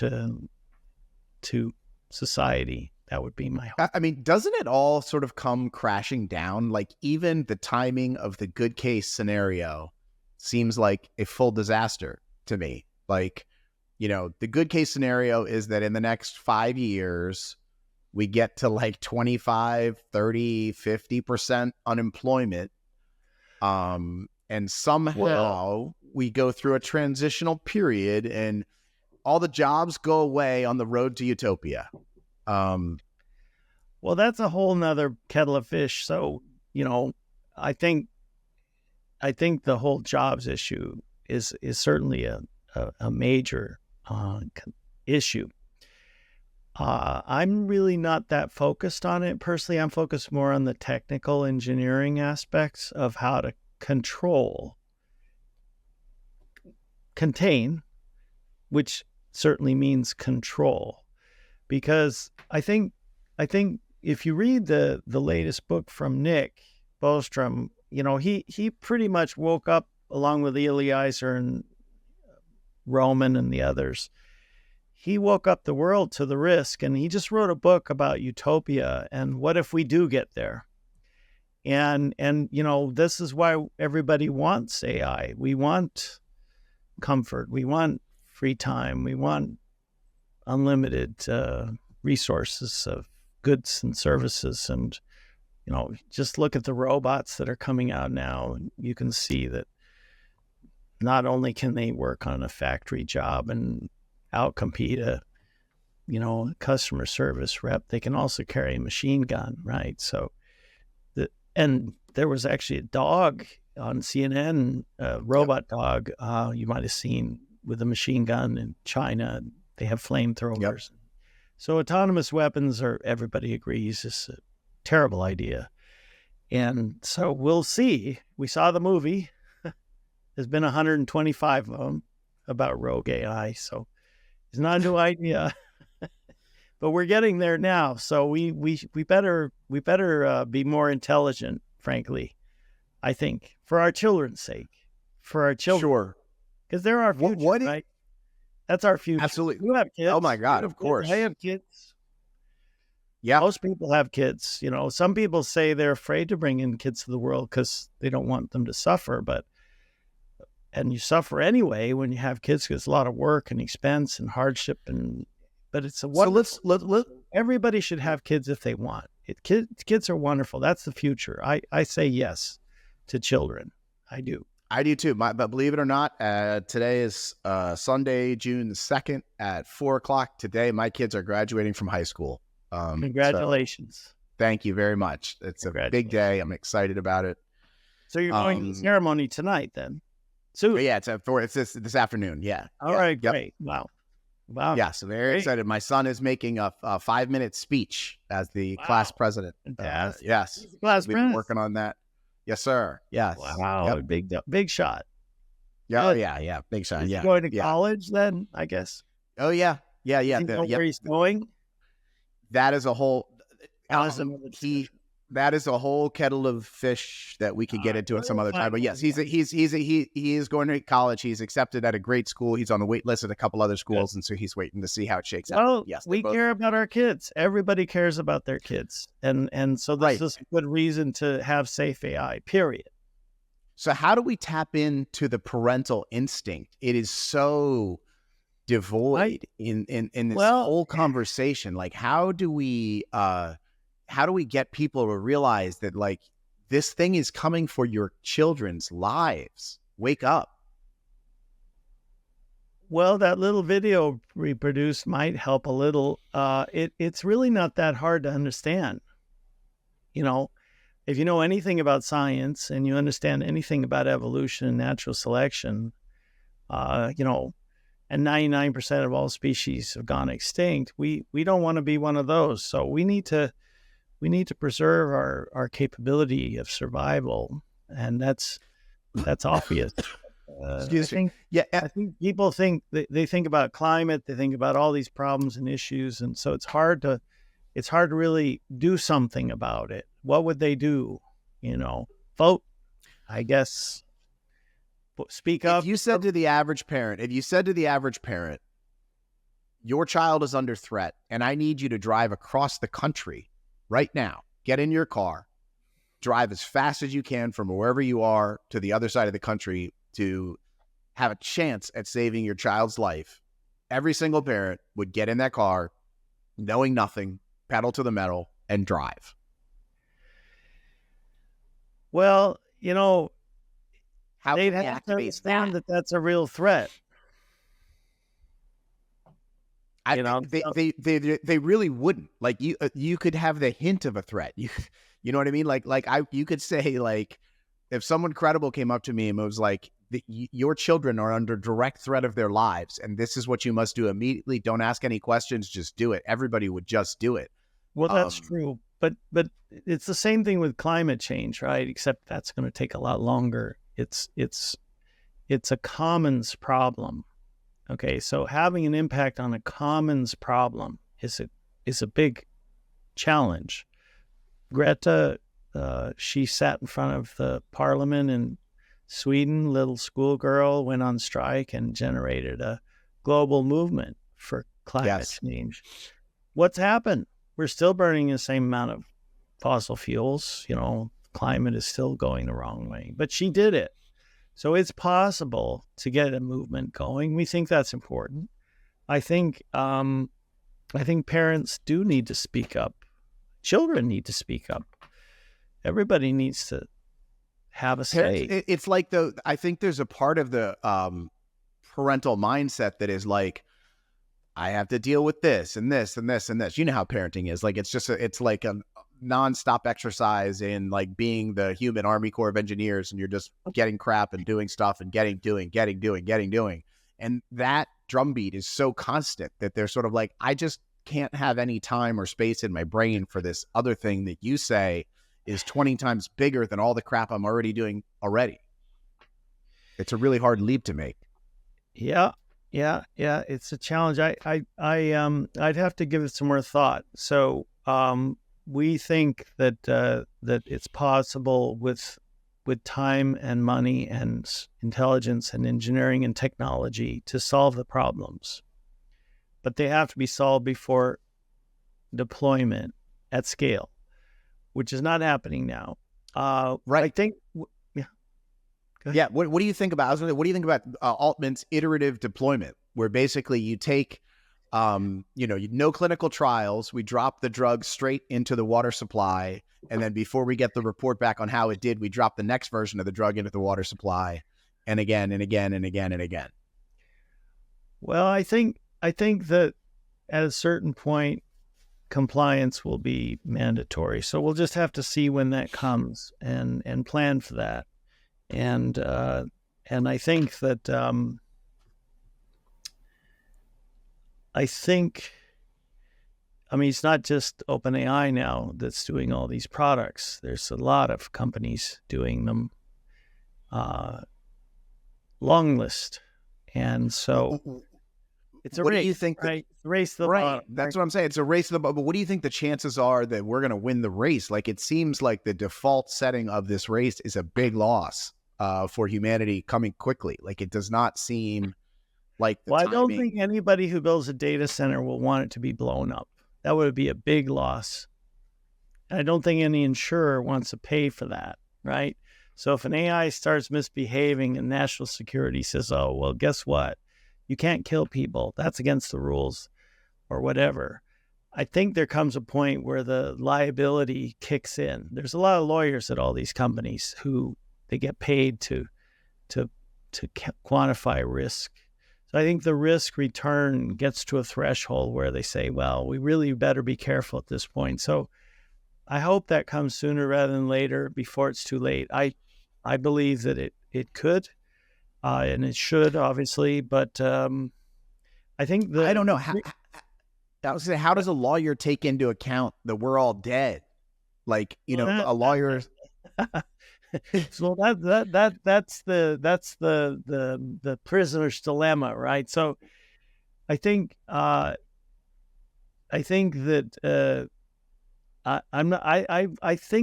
to society. That would be my hope. Doesn't it all sort of come crashing down? Like even the timing of the good case scenario seems like a full disaster to me. The good case scenario is that in the next 5 years, we get to 25, 30, 50% unemployment. And somehow we go through a transitional period and all the jobs go away on the road to utopia. Well, that's a whole nother kettle of fish. So, I think the whole jobs issue is certainly a major issue. I'm really not that focused on it. Personally, I'm focused more on the technical engineering aspects of how to contain, which certainly means control. Because I think if you read the latest book from Nick Bostrom, he pretty much woke up along with Eliezer and Roman and the others. He woke up the world to the risk, and he just wrote a book about utopia and what if we do get there. And this is why everybody wants AI. We want comfort. We want free time. We want unlimited resources of goods and services. And, just look at the robots that are coming out now. You can see that not only can they work on a factory job and outcompete a customer service rep, they can also carry a machine gun, right? So, and there was actually a dog on CNN, a robot dog, you might have seen, with a machine gun in China. They have flamethrowers. So autonomous weapons are, everybody agrees, is a terrible idea. And so we'll see. We saw the movie. There's been 125 of them about rogue AI. So it's not a new idea, but we're getting there now. So we better be more intelligent, frankly, I think, for our children's sake, for our children. Sure. Because they're our future, right? That's our future. Absolutely. You have kids. Oh my God, of course. I have kids. Yeah. Most people have kids. You know, some people say they're afraid to bring in kids to the world because they don't want them to suffer. And you suffer anyway when you have kids because it's a lot of work and expense and hardship. But it's a wonderful. So let's everybody should have kids if they want. Kids are wonderful. That's the future. I say yes to children. I do. I do too. But believe it or not, today is Sunday, June 2nd at 4:00. Today, my kids are graduating from high school. Congratulations. So thank you very much. It's a big day. I'm excited about it. So you're going to the ceremony tonight then? So yeah, it's this afternoon. Yeah. All right. Great. Wow. Yeah. So very excited. My son is making a 5-minute speech as the class president. Yes. Class We've been working on that. Yes, sir. Yes. Wow. Big shot. Yeah. Yeah. Big shot. Yeah. Going to college then, I guess. Oh yeah. Yeah. Where he's going? That is a whole. That is a whole kettle of fish that we could get into at some other time. But yes, he is going to college. He's accepted at a great school. He's on the wait list at a couple other schools, and so he's waiting to see how it shakes out. Well, yes, we care about our kids. Everybody cares about their kids, and so this is a good reason to have safe AI. Period. So how do we tap into the parental instinct? It is so devoid in this whole conversation. Like, how do we get people to realize that, like, this thing is coming for your children's lives? Wake up. Well, that little video we produced might help a little. It's really not that hard to understand. You know, if you know anything about science and you understand anything about evolution and natural selection, you know, and 99% of all species have gone extinct, we don't want to be one of those. So we need to preserve our capability of survival, and that's obvious. Excuse me. I think people think they think about climate, they think about all these problems and issues, and so it's hard to really do something about it. What would they do? You know, vote, I guess. Speak up. If you said to the average parent, your child is under threat, and I need you to drive across the country right now, get in your car, drive as fast as you can from wherever you are to the other side of the country to have a chance at saving your child's life, every single parent would get in that car, knowing nothing, pedal to the metal, and drive. Well, you know, they'd have to understand that that's a real threat. They really wouldn't. Like, you could have the hint of a threat. You know what I mean? You could say, like, if someone credible came up to me and was like, your children are under direct threat of their lives, and this is what you must do immediately. Don't ask any questions. Just do it. Everybody would just do it. Well, that's true. But it's the same thing with climate change, right? Except that's going to take a lot longer. It's a commons problem. Okay, so having an impact on a commons problem is a big challenge. Greta, she sat in front of the parliament in Sweden, little schoolgirl, went on strike and generated a global movement for climate change. What's happened? We're still burning the same amount of fossil fuels. You know, climate is still going the wrong way, but she did it. So it's possible to get a movement going. We think that's important. I think parents do need to speak up. Children need to speak up. Everybody needs to have a say. It's like I think there's a part of the parental mindset that is like, I have to deal with this and this and this and this. You know how parenting is. Like, it's like a nonstop exercise in, like, being the human Army Corps of Engineers, and you're just getting crap and doing stuff and getting doing. And that drumbeat is so constant that they're sort of like, I just can't have any time or space in my brain for this other thing that you say is 20 times bigger than all the crap I'm already doing already. It's a really hard leap to make. Yeah. It's a challenge. I'd have to give it some more thought. So we think that that it's possible with time and money and intelligence and engineering and technology to solve the problems, but they have to be solved before deployment at scale, which is not happening now. Right. I think. Yeah. What do you think about? What do you think about Altman's iterative deployment, where basically you take, no clinical trials, we drop the drug straight into the water supply, and then before we get the report back on how it did, we drop the next version of the drug into the water supply, and again and again and again and again. Well, I think that at a certain point, compliance will be mandatory. So we'll just have to see when that comes and plan for that. And I think that it's not just OpenAI now that's doing all these products. There's a lot of companies doing them. Long list, and so it's a what race. Do you think? Right? Race to the right. bottom. That's what I'm saying. It's a race to the bottom. But what do you think the chances are that we're going to win the race? Like, it seems like the default setting of this race is a big loss for humanity coming quickly. Like, it does not seem like the timing. I don't think anybody who builds a data center will want it to be blown up. That would be a big loss. And I don't think any insurer wants to pay for that, right? So if an AI starts misbehaving and national security says, oh, well, guess what? You can't kill people. That's against the rules or whatever. I think there comes a point where the liability kicks in. There's a lot of lawyers at all these companies who they get paid to quantify risk. So I think the risk return gets to a threshold where they say, well, we really better be careful at this point. So I hope that comes sooner rather than later, before it's too late. I believe that it could, and it should, obviously, but I think I don't know. How does a lawyer take into account that we're all dead? Like, a lawyer. So that's the prisoner's dilemma, right? So I think that I think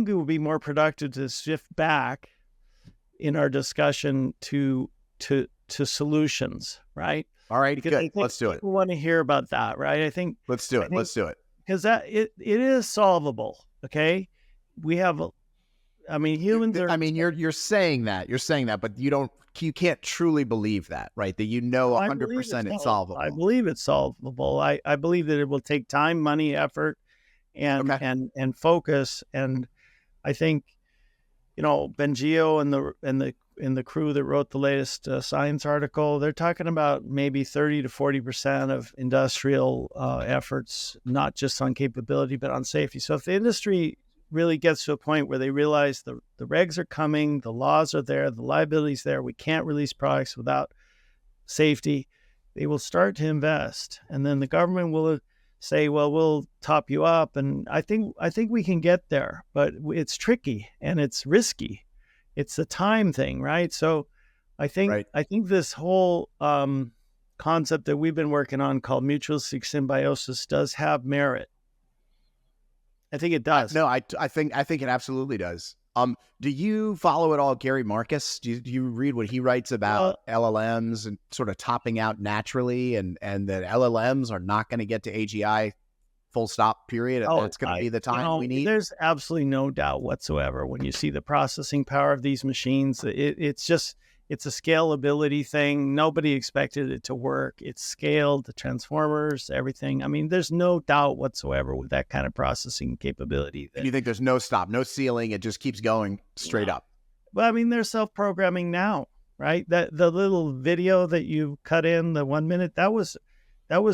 it would be more productive to shift back in our discussion to solutions, right? All right, good. Let's do it. People want to hear about that, right? Let's do it. Let's do it. Because it is solvable. Okay, we have. Humans are. You're saying that, but you can't truly believe that, right? That 100% it's solvable. I believe it's solvable. I believe that it will take time, money, effort, and focus. And I think, Bengio and the crew that wrote the latest science article, they're talking about maybe 30 to 40% of industrial efforts, not just on capability, but on safety. So if the industry really gets to a point where they realize the regs are coming, the laws are there, the liability's there, we can't release products without safety, they will start to invest. And then the government will say, well, we'll top you up. And I think we can get there, but it's tricky and it's risky. It's a time thing, right? So I think this whole concept that we've been working on called mutualistic symbiosis does have merit. I think it does. No, I think it absolutely does. Do you follow at all Gary Marcus? Do you read what he writes about LLMs and sort of topping out naturally, and that LLMs are not going to get to AGI full stop, period? It's going to be the time we need? There's absolutely no doubt whatsoever when you see the processing power of these machines. It's a scalability thing. Nobody expected it to work. It's scaled, the transformers, everything. There's no doubt whatsoever with that kind of processing capability. And you think there's no stop, no ceiling, it just keeps going straight up? Well, they're self-programming now, right? That the little video that you cut in, the 1 minute, that was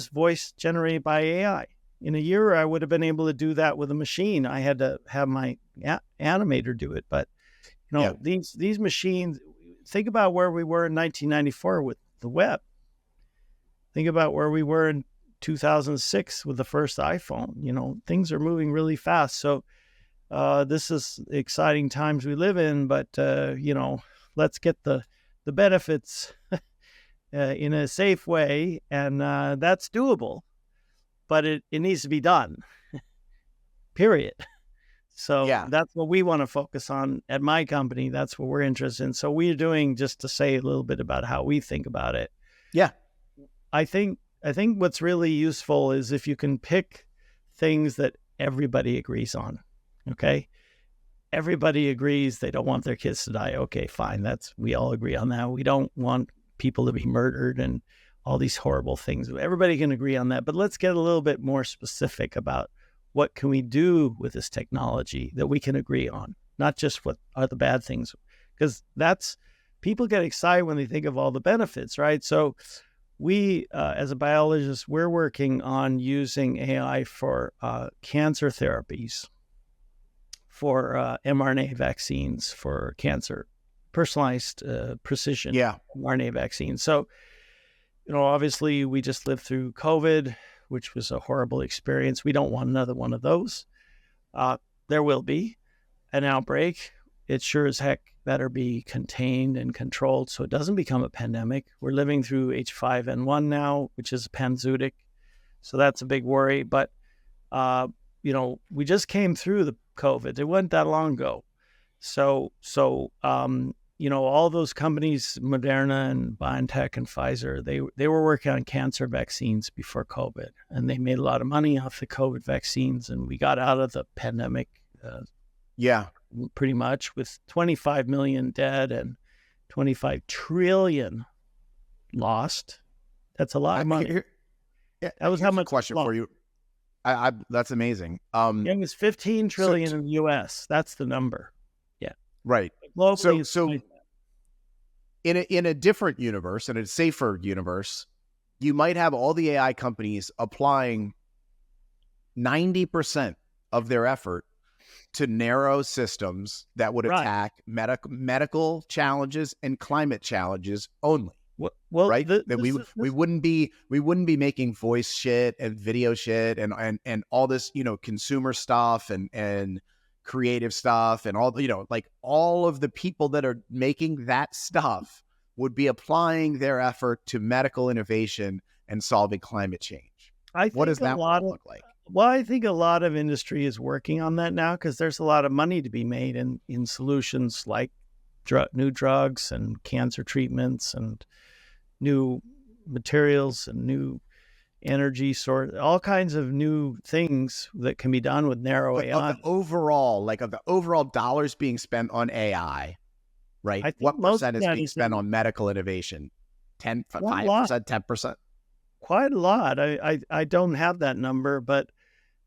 voice generated by AI. In a year, I would have been able to do that with a machine. I had to have my animator do it. But, these machines, think about where we were in 1994 with the web. Think about where we were in 2006 with the first iPhone. Things are moving really fast. So this is exciting times we live in, but let's get the benefits in a safe way, and that's doable, but it needs to be done. Period. So that's what we want to focus on at my company. That's what we're interested in. So we're doing, just to say a little bit about how we think about it. Yeah. I think what's really useful is if you can pick things that everybody agrees on. Okay. Everybody agrees they don't want their kids to die. Okay, fine. We all agree on that. We don't want people to be murdered and all these horrible things. Everybody can agree on that, but let's get a little bit more specific about what can we do with this technology that we can agree on, not just what are the bad things, because people get excited when they think of all the benefits, right? So we, as a biologist, we're working on using AI for cancer therapies, for mRNA vaccines for cancer, personalized precision mRNA vaccines. So, obviously we just lived through COVID, which was a horrible experience. We don't want another one of those. There will be an outbreak. It sure as heck better be contained and controlled so it doesn't become a pandemic. We're living through H5N1 now, which is a panzootic. So that's a big worry. But, we just came through the COVID. It wasn't that long ago. So all those companies, Moderna and BioNTech and Pfizer, they were working on cancer vaccines before COVID, and they made a lot of money off the COVID vaccines, and we got out of the pandemic pretty much with 25 million dead and 25 trillion lost. That's a lot of money. That was how much question for you. That's amazing. It was 15 trillion in the US. That's the number. Yeah. Right. Globally, so in a different universe, in a safer universe, you might have all the AI companies applying 90% of their effort to narrow systems that would attack medical challenges and climate challenges only. Well, right? We wouldn't be making voice shit and video shit and all this, consumer stuff and creative stuff and all, all of the people that are making that stuff would be applying their effort to medical innovation and solving climate change. What does that look like? Well, I think a lot of industry is working on that now because there's a lot of money to be made in solutions like new drugs and cancer treatments and new materials and new energy source, all kinds of new things that can be done with narrow AI. Of the overall dollars being spent on AI, right? What percent is being spent on medical innovation? 5%, 10%? Quite a lot. I don't have that number, but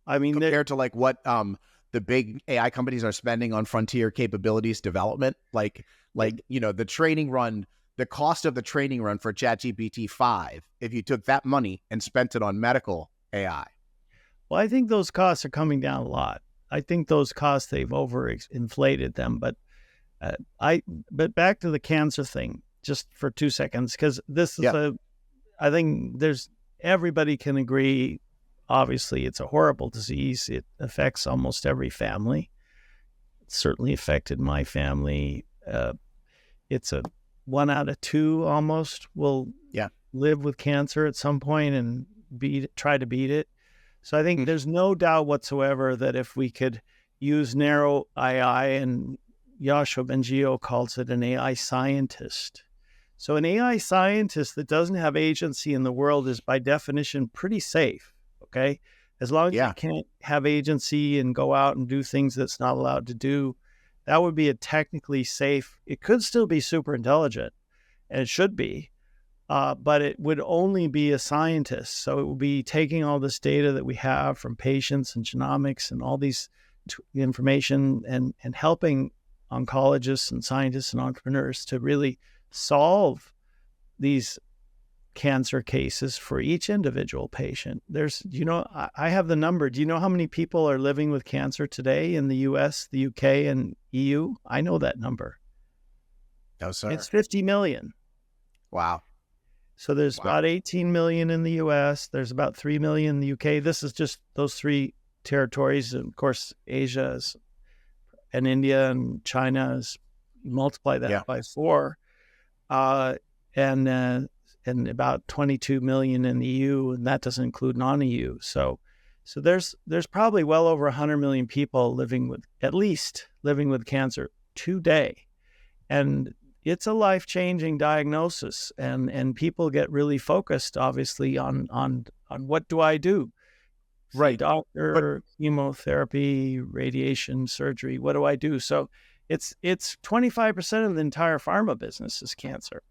I mean, compared to what the big AI companies are spending on frontier capabilities development, the training run, the cost of the training run for ChatGPT 5, if you took that money and spent it on medical AI. Well, I think those costs are coming down a lot. I think those costs, they've overinflated them. But back to the cancer thing, just for 2 seconds, because this is I think everybody can agree, obviously it's a horrible disease. It affects almost every family. It certainly affected my family. It's a 1 out of 2 almost will live with cancer at some point and try to beat it. So I think there's no doubt whatsoever that if we could use narrow AI, and Yoshua Bengio calls it an AI scientist. So an AI scientist that doesn't have agency in the world is by definition pretty safe, okay? As long as you can't have agency and go out and do things that's not allowed to do, that would be a technically safe. It could still be super intelligent, and it should be, but it would only be a scientist. So it would be taking all this data that we have from patients and genomics and all these information and helping oncologists and scientists and entrepreneurs to really solve these cancer cases for each individual patient. I have the number. Do you know how many people are living with cancer today in the US, the UK, and EU? I know that number. No, sir. It's 50 million. Wow. So there's about 18 million in the US. There's about 3 million in the UK. This is just those 3 territories. And of course, Asia is, and India and China is, multiply that by 4. And about 22 million in the EU, and that doesn't include non-EU. So there's probably well over 100 million people living with cancer today. And it's a life-changing diagnosis, and people get really focused, obviously, on what do I do? Right. Doctor, chemotherapy, radiation, surgery, what do I do? So it's 25% of the entire pharma business is cancer.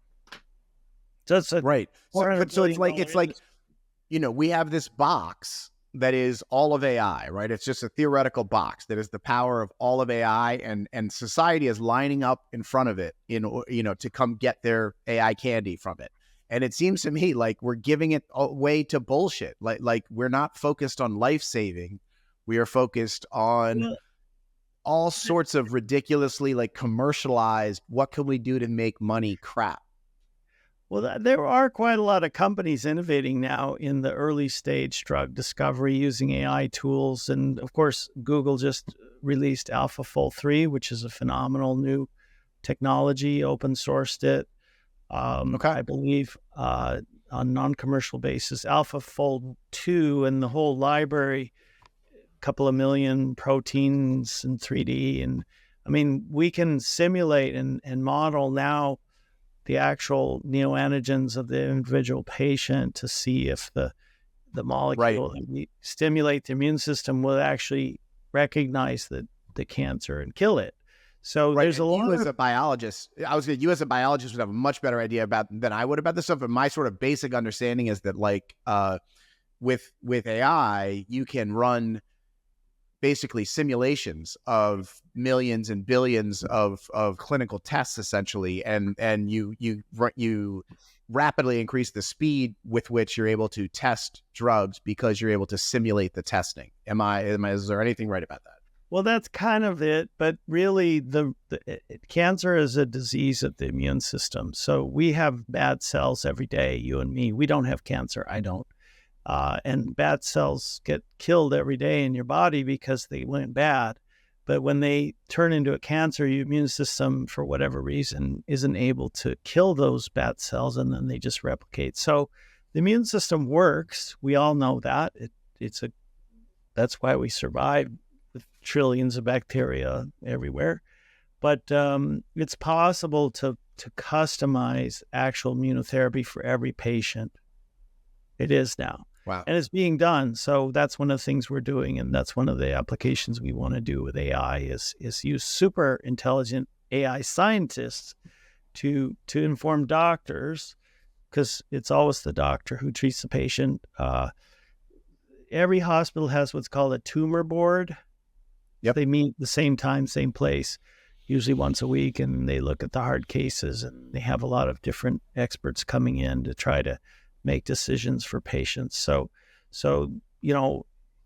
So it's right. So it's like, we have this box that is all of AI, right? It's just a theoretical box that is the power of all of AI, and society is lining up in front of it to come get their AI candy from it. And it seems to me like we're giving it away to bullshit. Like we're not focused on life saving. We are focused on all sorts of ridiculously commercialized, what can we do to make money crap. Well, there are quite a lot of companies innovating now in the early stage drug discovery using AI tools. And of course, Google just released AlphaFold 3, which is a phenomenal new technology, open sourced it. I believe on non-commercial basis. AlphaFold 2 and the whole library, a couple of million proteins in 3D. And I mean, we can simulate and model now the actual neoantigens of the individual patient to see if the molecule that we stimulate the immune system will actually recognize the cancer and kill it. So there's a lot. As a biologist, you as a biologist would have a much better idea than I would about this stuff. But my sort of basic understanding is that with AI, you can run basically simulations of millions and billions of clinical tests, essentially, and you rapidly increase the speed with which you're able to test drugs because you're able to simulate the testing. Is there anything right about that? Well, that's kind of it, but really cancer is a disease of the immune system. So we have bad cells every day, you and me. We don't have cancer. I don't. And bad cells get killed every day in your body because they went bad. But when they turn into a cancer, your immune system, for whatever reason, isn't able to kill those bad cells, and then they just replicate. So the immune system works. We all know that. That's why we survive with trillions of bacteria everywhere. But it's possible to customize actual immunotherapy for every patient. It is now. Wow. And it's being done. So that's one of the things we're doing. And that's one of the applications we want to do with AI is use super intelligent AI scientists to inform doctors, because it's always the doctor who treats the patient. Every hospital has what's called a tumor board. Yep. They meet the same time, same place, usually once a week, and they look at the hard cases, and they have a lot of different experts coming in to try to make decisions for patients. So,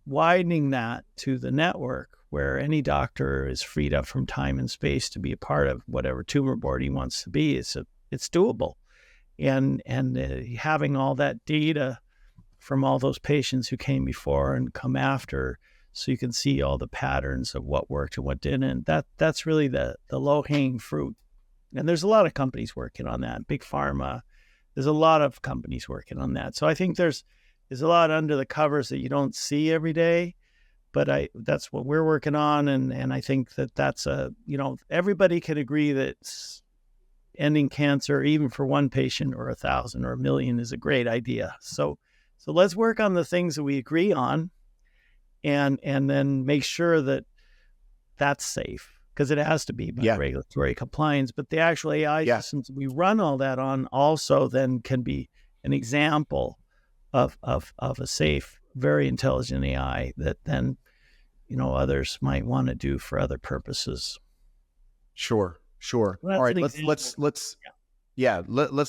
widening that to the network where any doctor is freed up from time and space to be a part of whatever tumor board he wants to be, it's doable. And having all that data from all those patients who came before and come after, so you can see all the patterns of what worked and what didn't. That's really the low-hanging fruit. And there's a lot of companies working on that. Big pharma, there's a lot of companies working on that. So I think there's a lot under the covers that you don't see every day, but that's what we're working on. And I think that's everybody can agree that ending cancer, even for one patient or 1,000 or 1,000,000, is a great idea. So let's work on the things that we agree on, and then make sure that that's safe, because it has to be by regulatory compliance. But the actual AI systems we run all that on also then can be an example of a safe, very intelligent AI that then others might want to do for other purposes. Sure. Well, all right, let's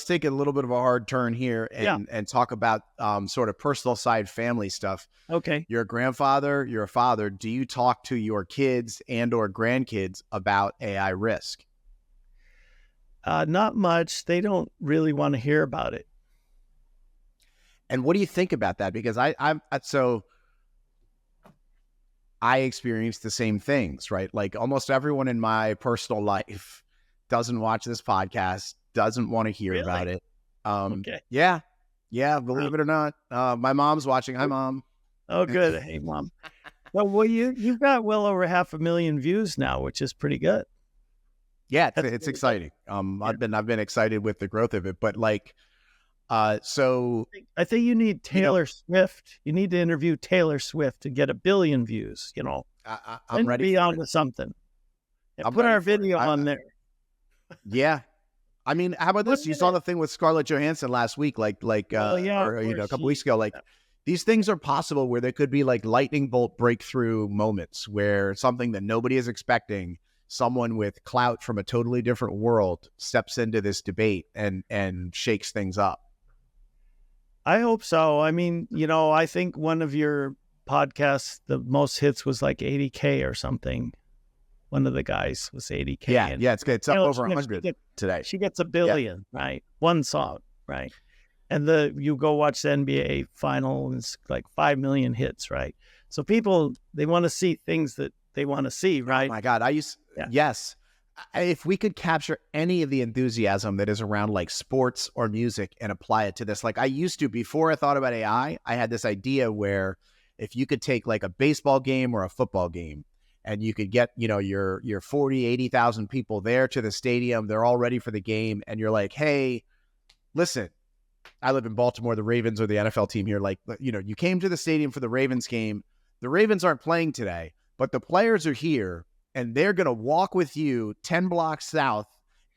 take a little bit of a hard turn here and talk about sort of personal side family stuff. Okay. You're a grandfather, you're a father. Do you talk to your kids and or grandkids about AI risk? Not much. They don't really want to hear about it. And what do you think about that? Because I experienced the same things, right? Like almost everyone in my personal life doesn't watch this podcast, doesn't want to hear about it. Okay. Yeah, believe it or not. My mom's watching. Hi, Mom. Oh, good. Hey, Mom. Well, you've got well over 500,000 views now, which is pretty good. Yeah, it's exciting. I've been excited with the growth of it, but like, so I think you need Taylor Swift. You need to interview Taylor Swift to get 1 billion views. You know, I'm ready. Be on to something. And put our video on there. Yeah. I mean, how about this? You saw the thing with Scarlett Johansson last week, a couple weeks ago. Like, these things are possible where there could be like lightning bolt breakthrough moments where something that nobody is expecting, someone with clout from a totally different world steps into this debate and shakes things up. I hope so. I mean, I think one of your podcasts, the most hits was like 80K or something. One of the guys was 80K. Yeah, it's up over 100 today. She gets 1 billion, right? One song, right? And you go watch the NBA final, and it's like 5 million hits, right? So people, they want to see things that they want to see, right? Oh my God, yes. If we could capture any of the enthusiasm that is around like sports or music and apply it to this, like I used to, before I thought about AI, I had this idea where if you could take like a baseball game or a football game and you could get, your 40, 80,000 people there to the stadium, they're all ready for the game. And you're like, hey, listen, I live in Baltimore, the Ravens are the NFL team here. Like, you came to the stadium for the Ravens game. The Ravens aren't playing today, but the players are here. And they're going to walk with you 10 blocks south,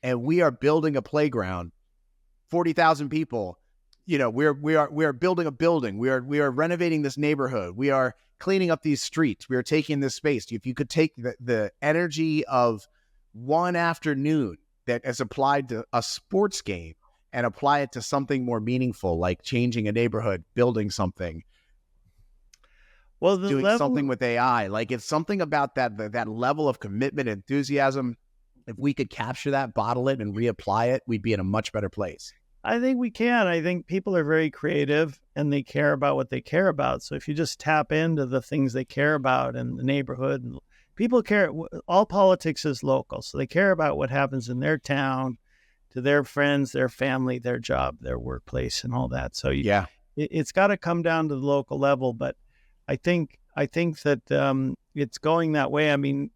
and we are building a playground, 40,000 people. We are building a building. We are renovating this neighborhood. We are cleaning up these streets. We are taking this space. If you could take the energy of one afternoon that is applied to a sports game and apply it to something more meaningful, like changing a neighborhood, building something, doing something with AI, like it's something about that level of commitment, enthusiasm. If we could capture that, bottle it, and reapply it, we'd be in a much better place. I think we can. I think people are very creative and they care about what they care about. So if you just tap into the things they care about in the neighborhood, and people care. All politics is local, so they care about what happens in their town, to their friends, their family, their job, their workplace, and all that. So it's got to come down to the local level, but I think that it's going that way. I mean,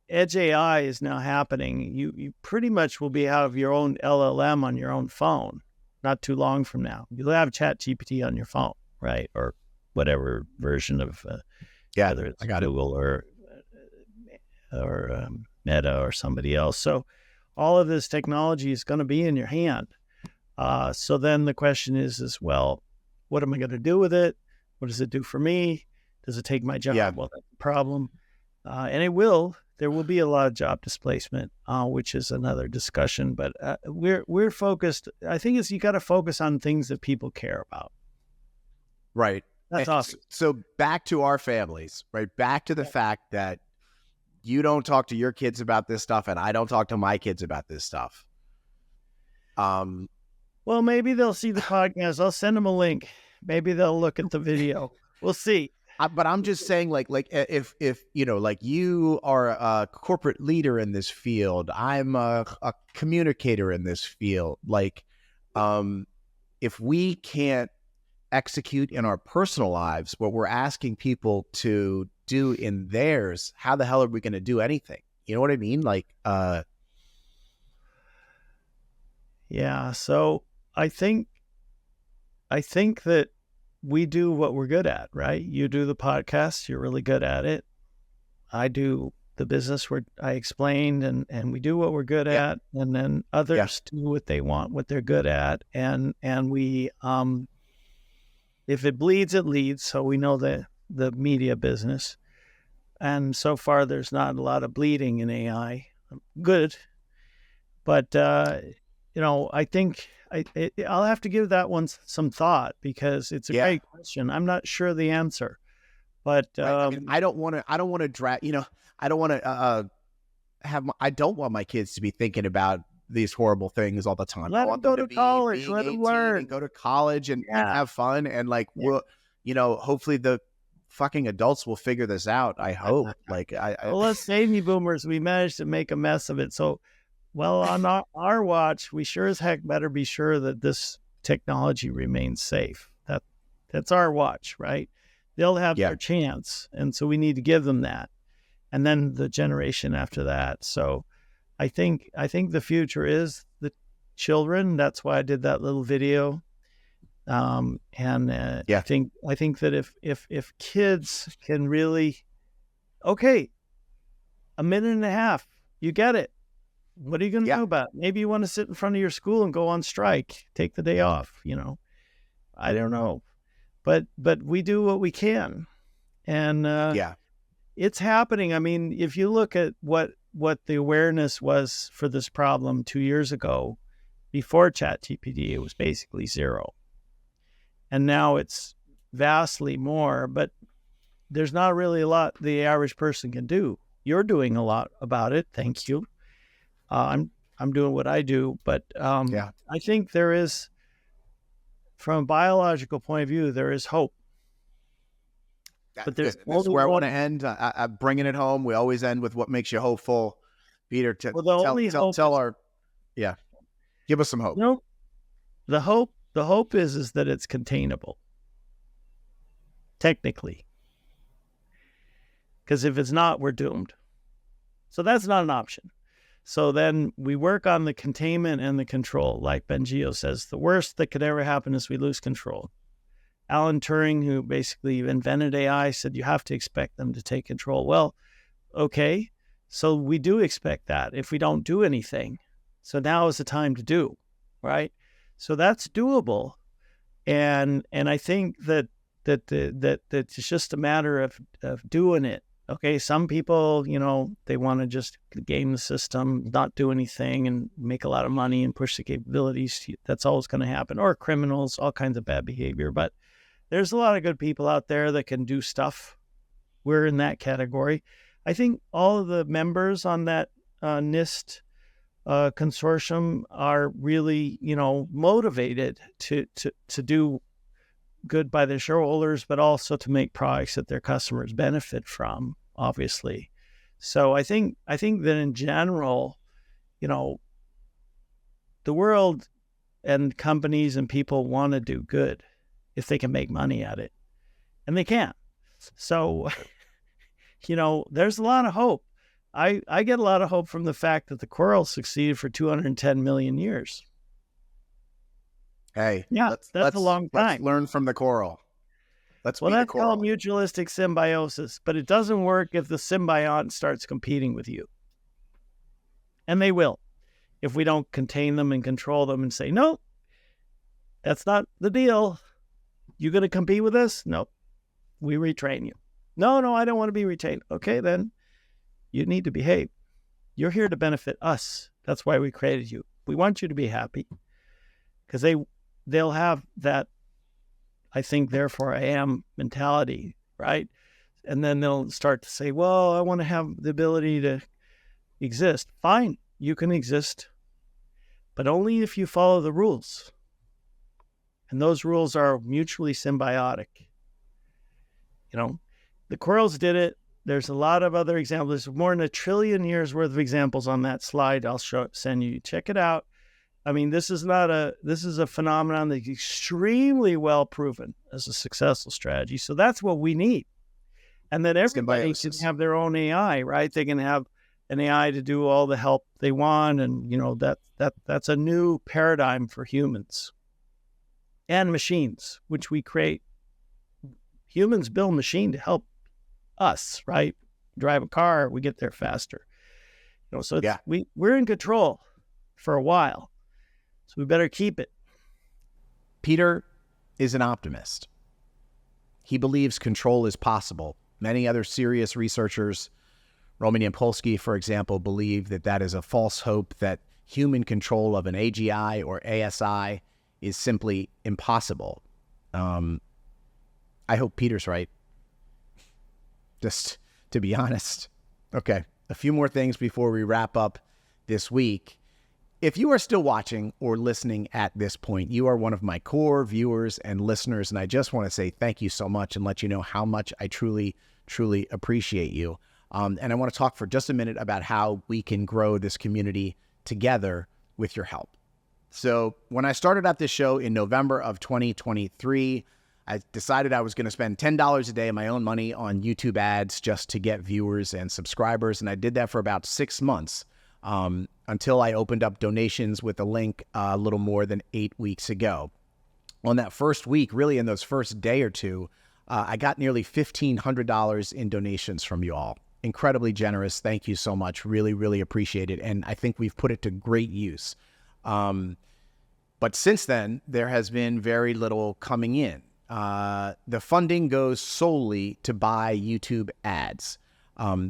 Edge AI is now happening. You pretty much will have your own LLM on your own phone not too long from now. You'll have ChatGPT on your phone, right? Or whatever version of whether it's Google or Meta or somebody else. So all of this technology is going to be in your hand. So then the question is, well, what am I going to do with it? What does it do for me? Does it take my job? Yeah. Well, that's the problem. And it will. There will be a lot of job displacement, which is another discussion. But we're focused. I think you got to focus on things that people care about. Right. That's awesome. So back to our families, right? Back to the fact that you don't talk to your kids about this stuff, and I don't talk to my kids about this stuff. Well, maybe they'll see the podcast. I'll send them a link. Maybe they'll look at the video. We'll see. But I'm just saying, like if like you are a corporate leader in this field, I'm a communicator in this field. Like, if we can't execute in our personal lives what we're asking people to do in theirs, how the hell are we going to do anything? You know what I mean? Like, yeah. So I think that we do what we're good at, right? You do the podcast, you're really good at it. I do the business where I explained, and we do what we're good at, and then others do what they want, what they're good at, and we if it bleeds, it leads. So we know the media business, and so far there's not a lot of bleeding in AI. Good, but I think I'll have to give that one some thought, because it's a great question. I'm not sure the answer, but I don't want to drag. I don't want to I don't want my kids to be thinking about these horrible things all the time. Let I them want go them to college. being Let them 18 learn. and go to college and have fun. And like, we'll, hopefully the fucking adults will figure this out. I hope. Like, Well, us baby boomers, we managed to make a mess of it. So, well, on our watch, we sure as heck better be sure that this technology remains safe. That's our watch, right? They'll have their chance, and so we need to give them that, and then the generation after that. So, I think the future is the children. That's why I did that little video. I think that if kids can really, okay, a minute and a half, you get it. What are you going to do about it? Maybe you want to sit in front of your school and go on strike, take the day off, I don't know. But we do what we can. And it's happening. I mean, if you look at what the awareness was for this problem 2 years ago, before ChatGPT, it was basically zero. And now it's vastly more, but there's not really a lot the average person can do. You're doing a lot about it. Thank you. I'm doing what I do, but I think there is, from a biological point of view, there is hope. But this is where I want to end. I'm bringing it home. We always end with what makes you hopeful. Peter, give us some hope. No, the hope is that it's containable, technically. Because if it's not, we're doomed. So that's not an option. So then we work on the containment and the control. Like Bengio says, the worst that could ever happen is we lose control. Alan Turing, who basically invented AI, said you have to expect them to take control. Well, okay, so we do expect that if we don't do anything. So now is the time to do, right? So that's doable. And I think that it's just a matter of doing it. Okay, some people, they want to just game the system, not do anything, and make a lot of money and push the capabilities. That's always going to happen. Or criminals, all kinds of bad behavior. But there's a lot of good people out there that can do stuff. We're in that category. I think all of the members on that NIST consortium are really, motivated to do good by their shareholders, but also to make products that their customers benefit from, obviously. So I think that in general, the world and companies and people want to do good if they can make money at it, and they can. So, there's a lot of hope. I get a lot of hope from the fact that the coral succeeded for 210 million years. Hey, that's a long time. Let's learn from the coral. That's called mutualistic symbiosis, but it doesn't work if the symbiont starts competing with you. And they will, if we don't contain them and control them and say, no, that's not the deal. You going to compete with us? No, we retrain you. No, I don't want to be retained. Okay, then you need to behave. You're here to benefit us. That's why we created you. We want you to be happy, because they'll have that, I think, therefore I am mentality, right? And then they'll start to say, well, I want to have the ability to exist. Fine, you can exist, but only if you follow the rules. And those rules are mutually symbiotic. The corals did it. There's a lot of other examples. There's more than 1 trillion years worth of examples on that slide. I'll send you. Check it out. I mean, this is a phenomenon that's extremely well proven as a successful strategy. So that's what we need. And then everybody can have their own AI, right? They can have an AI to do all the help they want. And, that's a new paradigm for humans and machines, which we create. Humans build a machine to help us, right? Drive a car, we get there faster. So we're in control for a while. So we better keep it. Peter is an optimist. He believes control is possible. Many other serious researchers, Roman Yampolskiy, for example, believe that is a false hope, that human control of an AGI or ASI is simply impossible. I hope Peter's right. Just to be honest. Okay, a few more things before we wrap up this week. If you are still watching or listening at this point, you are one of my core viewers and listeners, and I just want to say thank you so much and let you know how much I truly, truly appreciate you. And I want to talk for just a minute about how we can grow this community together with your help. So when I started out this show in November of 2023, I decided I was going to spend $10 a day of my own money on YouTube ads just to get viewers and subscribers. And I did that for about 6 months until I opened up donations with a link a little more than 8 weeks ago. On that first week, really in those first day or two, I got nearly $1,500 in donations from you all. Incredibly generous. Thank you so much. Really, really appreciate it. And I think we've put it to great use. But since then, there has been very little coming in. The funding goes solely to buy YouTube ads.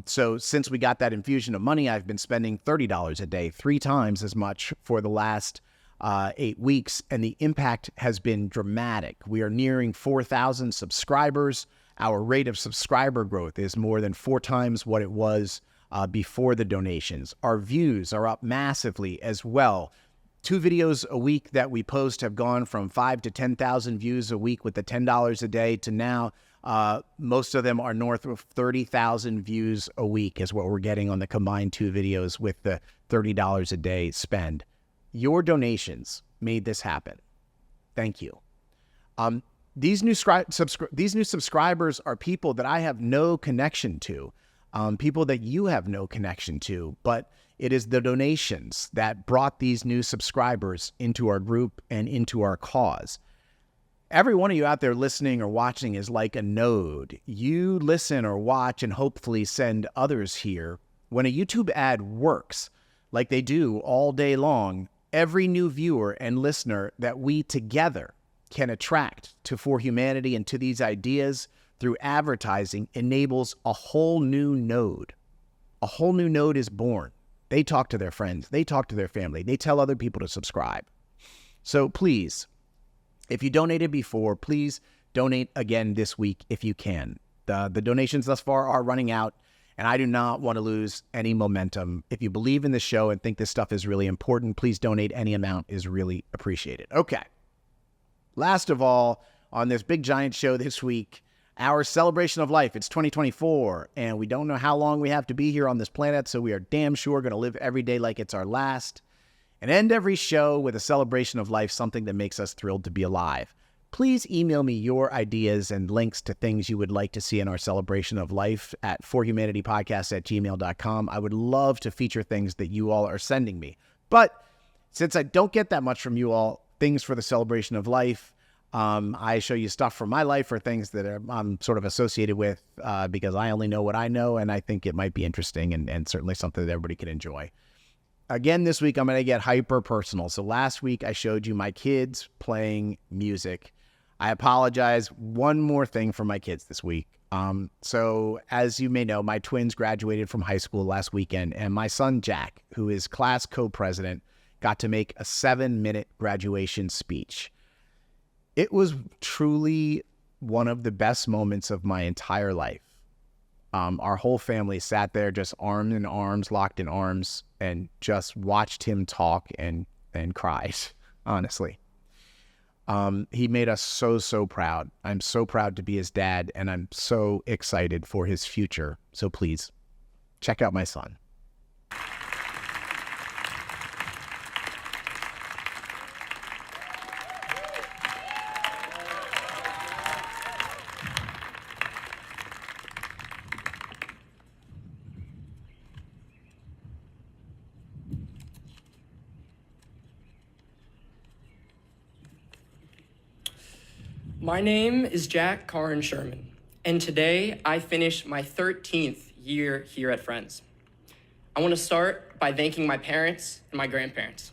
So since we got that infusion of money, I've been spending $30 a day, 3 times as much for the last 8 weeks, and the impact has been dramatic. We are nearing 4,000 subscribers. Our rate of subscriber growth is more than 4 times what it was before the donations. Our views are up massively as well. 2 videos a week that we post have gone from 5,000 to 10,000 views a week with the $10 a day to now most of them are north of 30,000 views a week is what we're getting on the combined 2 videos with the $30 a day spend. Your donations made this happen. Thank you. These new subscribers are people that I have no connection to, people that you have no connection to, but it is the donations that brought these new subscribers into our group and into our cause. Every one of you out there listening or watching is like a node. You listen or watch and hopefully send others here. When a YouTube ad works, like they do all day long, every new viewer and listener that we together can attract to For Humanity and to these ideas through advertising enables a whole new node. A whole new node is born. They talk to their friends. They talk to their family. They tell other people to subscribe. So please, if you donated before, please donate again this week if you can. The donations thus far are running out, and I do not want to lose any momentum. If you believe in the show and think this stuff is really important, please donate. Any amount is really appreciated. Okay. Last of all, on this big giant show this week, our celebration of life. It's 2024, and we don't know how long we have to be here on this planet, so we are damn sure going to live every day like it's our last, and end every show with a celebration of life, something that makes us thrilled to be alive. Please email me your ideas and links to things you would like to see in our celebration of life at forhumanitypodcast@gmail.com. I would love to feature things that you all are sending me. But since I don't get that much from you all, things for the celebration of life, I show you stuff from my life or things that I'm sort of associated with because I only know what I know, and I think it might be interesting and certainly something that everybody can enjoy. Again, this week, I'm going to get hyper personal. So last week, I showed you my kids playing music. I apologize. One more thing for my kids this week. So as you may know, my twins graduated from high school last weekend, and my son, Jack, who is class co-president, got to make a 7-minute graduation speech. It was truly one of the best moments of my entire life. Our whole family sat there just arm in arms, locked in arms, and just watched him talk and cried, honestly. He made us so proud. I'm so proud to be his dad, and I'm so excited for his future. So please, check out my son. My name is Jack Karin Sherman, and today I finished my 13th year here at Friends. I want to start by thanking my parents and my grandparents.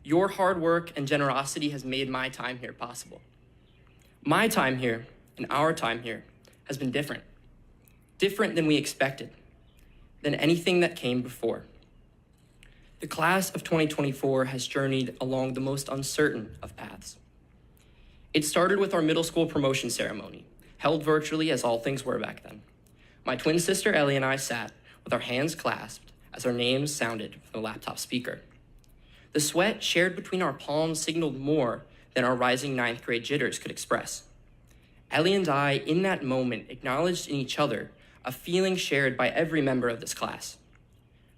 Your hard work and generosity has made my time here possible. My time here and our time here has been different than we expected, than anything that came before. The class of 2024 has journeyed along the most uncertain of paths. It started with our middle school promotion ceremony, held virtually as all things were back then. My twin sister Ellie and I sat with our hands clasped as our names sounded from the laptop speaker. The sweat shared between our palms signaled more than our rising ninth grade jitters could express. Ellie and I, in that moment, acknowledged in each other a feeling shared by every member of this class.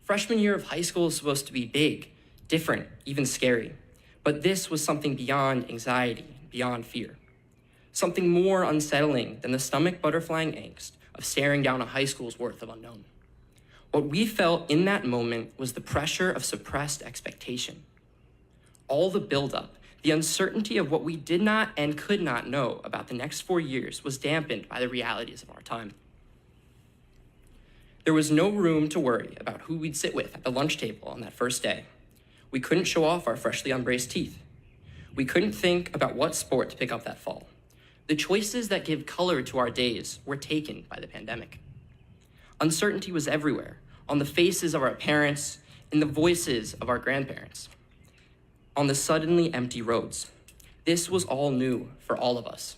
Freshman year of high school is supposed to be big, different, even scary. But this was something beyond anxiety, beyond fear. Something more unsettling than the stomach butterflying angst of staring down a high school's worth of unknown. What we felt in that moment was the pressure of suppressed expectation. All the buildup, the uncertainty of what we did not and could not know about the next 4 years was dampened by the realities of our time. There was no room to worry about who we'd sit with at the lunch table on that first day. We couldn't show off our freshly unbraced teeth. We couldn't think about what sport to pick up that fall. The choices that give color to our days were taken by the pandemic. Uncertainty was everywhere, on the faces of our parents, in the voices of our grandparents, on the suddenly empty roads. This was all new for all of us.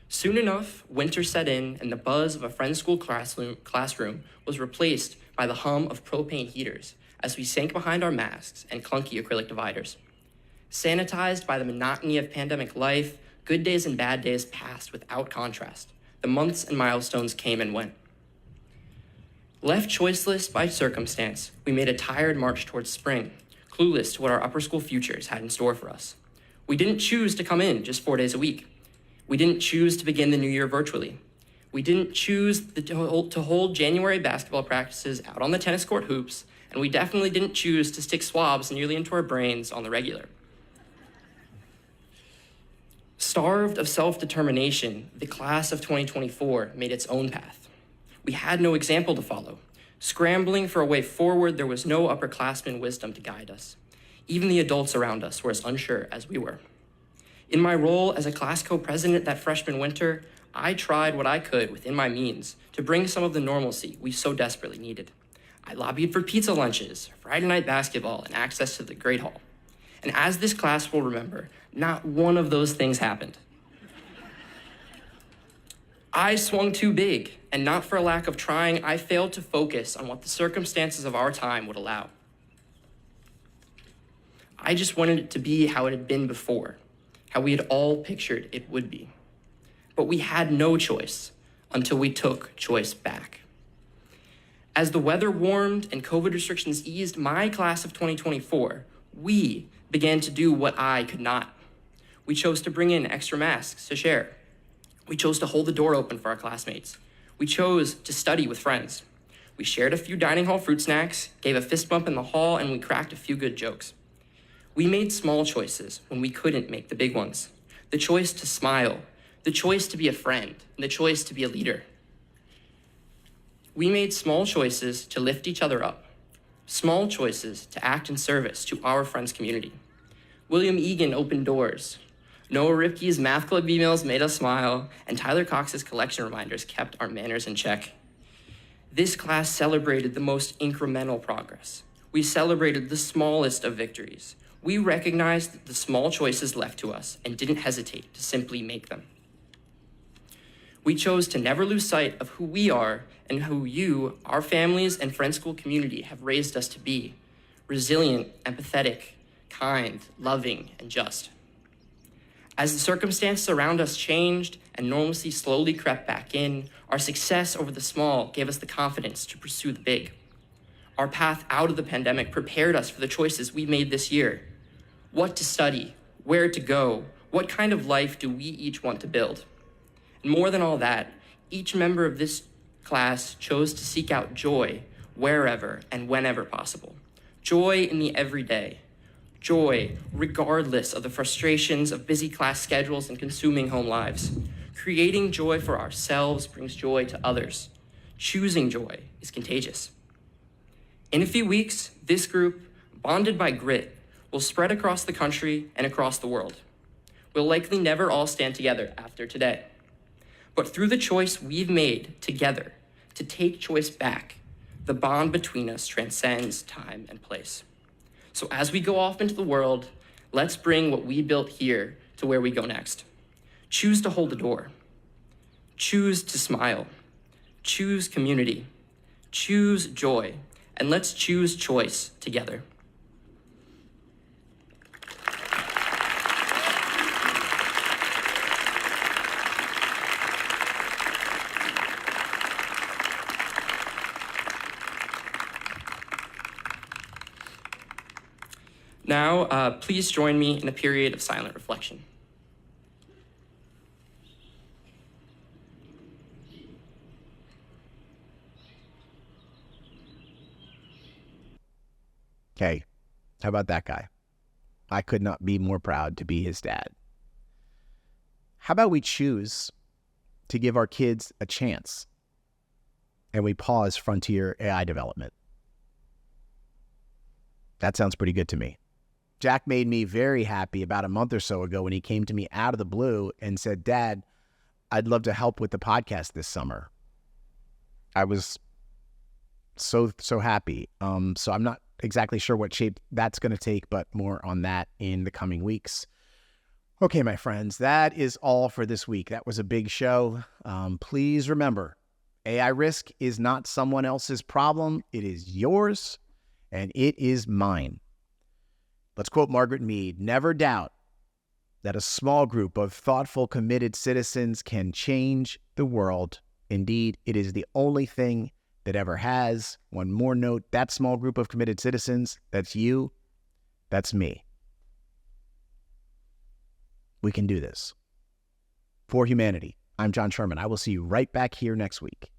Soon enough, winter set in and the buzz of a friend's school classroom was replaced by the hum of propane heaters as we sank behind our masks and clunky acrylic dividers. Sanitized by the monotony of pandemic life, good days and bad days passed without contrast. The months and milestones came and went. Left choiceless by circumstance, we made a tired march towards spring, clueless to what our upper school futures had in store for us. We didn't choose to come in just 4 days a week. We didn't choose to begin the new year virtually. We didn't choose to hold January basketball practices out on the tennis court hoops, and we definitely didn't choose to stick swabs nearly into our brains on the regular. Starved of self-determination, the class of 2024 made its own path. We had no example to follow. Scrambling for a way forward, there was no upperclassman wisdom to guide us. Even the adults around us were as unsure as we were. In my role as a class co-president that freshman winter, I tried what I could within my means to bring some of the normalcy we so desperately needed. I lobbied for pizza lunches, Friday night basketball, and access to the Great Hall. And as this class will remember, not one of those things happened. I swung too big, and not for a lack of trying, I failed to focus on what the circumstances of our time would allow. I just wanted it to be how it had been before, how we had all pictured it would be. But we had no choice until we took choice back. As the weather warmed and COVID restrictions eased, my class of 2024, we began to do what I could not. We chose to bring in extra masks to share. We chose to hold the door open for our classmates. We chose to study with friends. We shared a few dining hall fruit snacks, gave a fist bump in the hall, and we cracked a few good jokes. We made small choices when we couldn't make the big ones. The choice to smile, the choice to be a friend, and the choice to be a leader. We made small choices to lift each other up, small choices to act in service to our friends' community. William Egan opened doors. Noah Ripke's math club emails made us smile, and Tyler Cox's collection reminders kept our manners in check. This class celebrated the most incremental progress. We celebrated the smallest of victories. We recognized the small choices left to us and didn't hesitate to simply make them. We chose to never lose sight of who we are and who you, our families and friend school community have raised us to be: resilient, empathetic, kind, loving, and just. As the circumstances around us changed and normalcy slowly crept back in, our success over the small gave us the confidence to pursue the big. Our path out of the pandemic prepared us for the choices we made this year. What to study, where to go, what kind of life do we each want to build? And more than all that, each member of this class chose to seek out joy wherever and whenever possible. Joy in the everyday. Joy regardless of the frustrations of busy class schedules and consuming home lives. Creating joy for ourselves brings joy to others. Choosing joy is contagious. In a few weeks, this group, bonded by grit, will spread across the country and across the world. We'll likely never all stand together after today. But through the choice we've made together to take choice back, the bond between us transcends time and place. So as we go off into the world, let's bring what we built here to where we go next. Choose to hold the door. Choose to smile. Choose community. Choose joy. And let's choose choice together. Now, please join me in a period of silent reflection. Okay, how about that guy? I could not be more proud to be his dad. How about we choose to give our kids a chance and we pause frontier AI development? That sounds pretty good to me. Jack made me very happy about a month or so ago when he came to me out of the blue and said, "Dad, I'd love to help with the podcast this summer." I was so happy. So I'm not exactly sure what shape that's going to take, but more on that in the coming weeks. Okay, my friends, that is all for this week. That was a big show. Please remember, AI risk is not someone else's problem. It is yours, and it is mine. Let's quote Margaret Mead: "Never doubt that a small group of thoughtful, committed citizens can change the world. Indeed, it is the only thing that ever has." One more note: that small group of committed citizens, that's you, that's me. We can do this. For humanity, I'm John Sherman. I will see you right back here next week.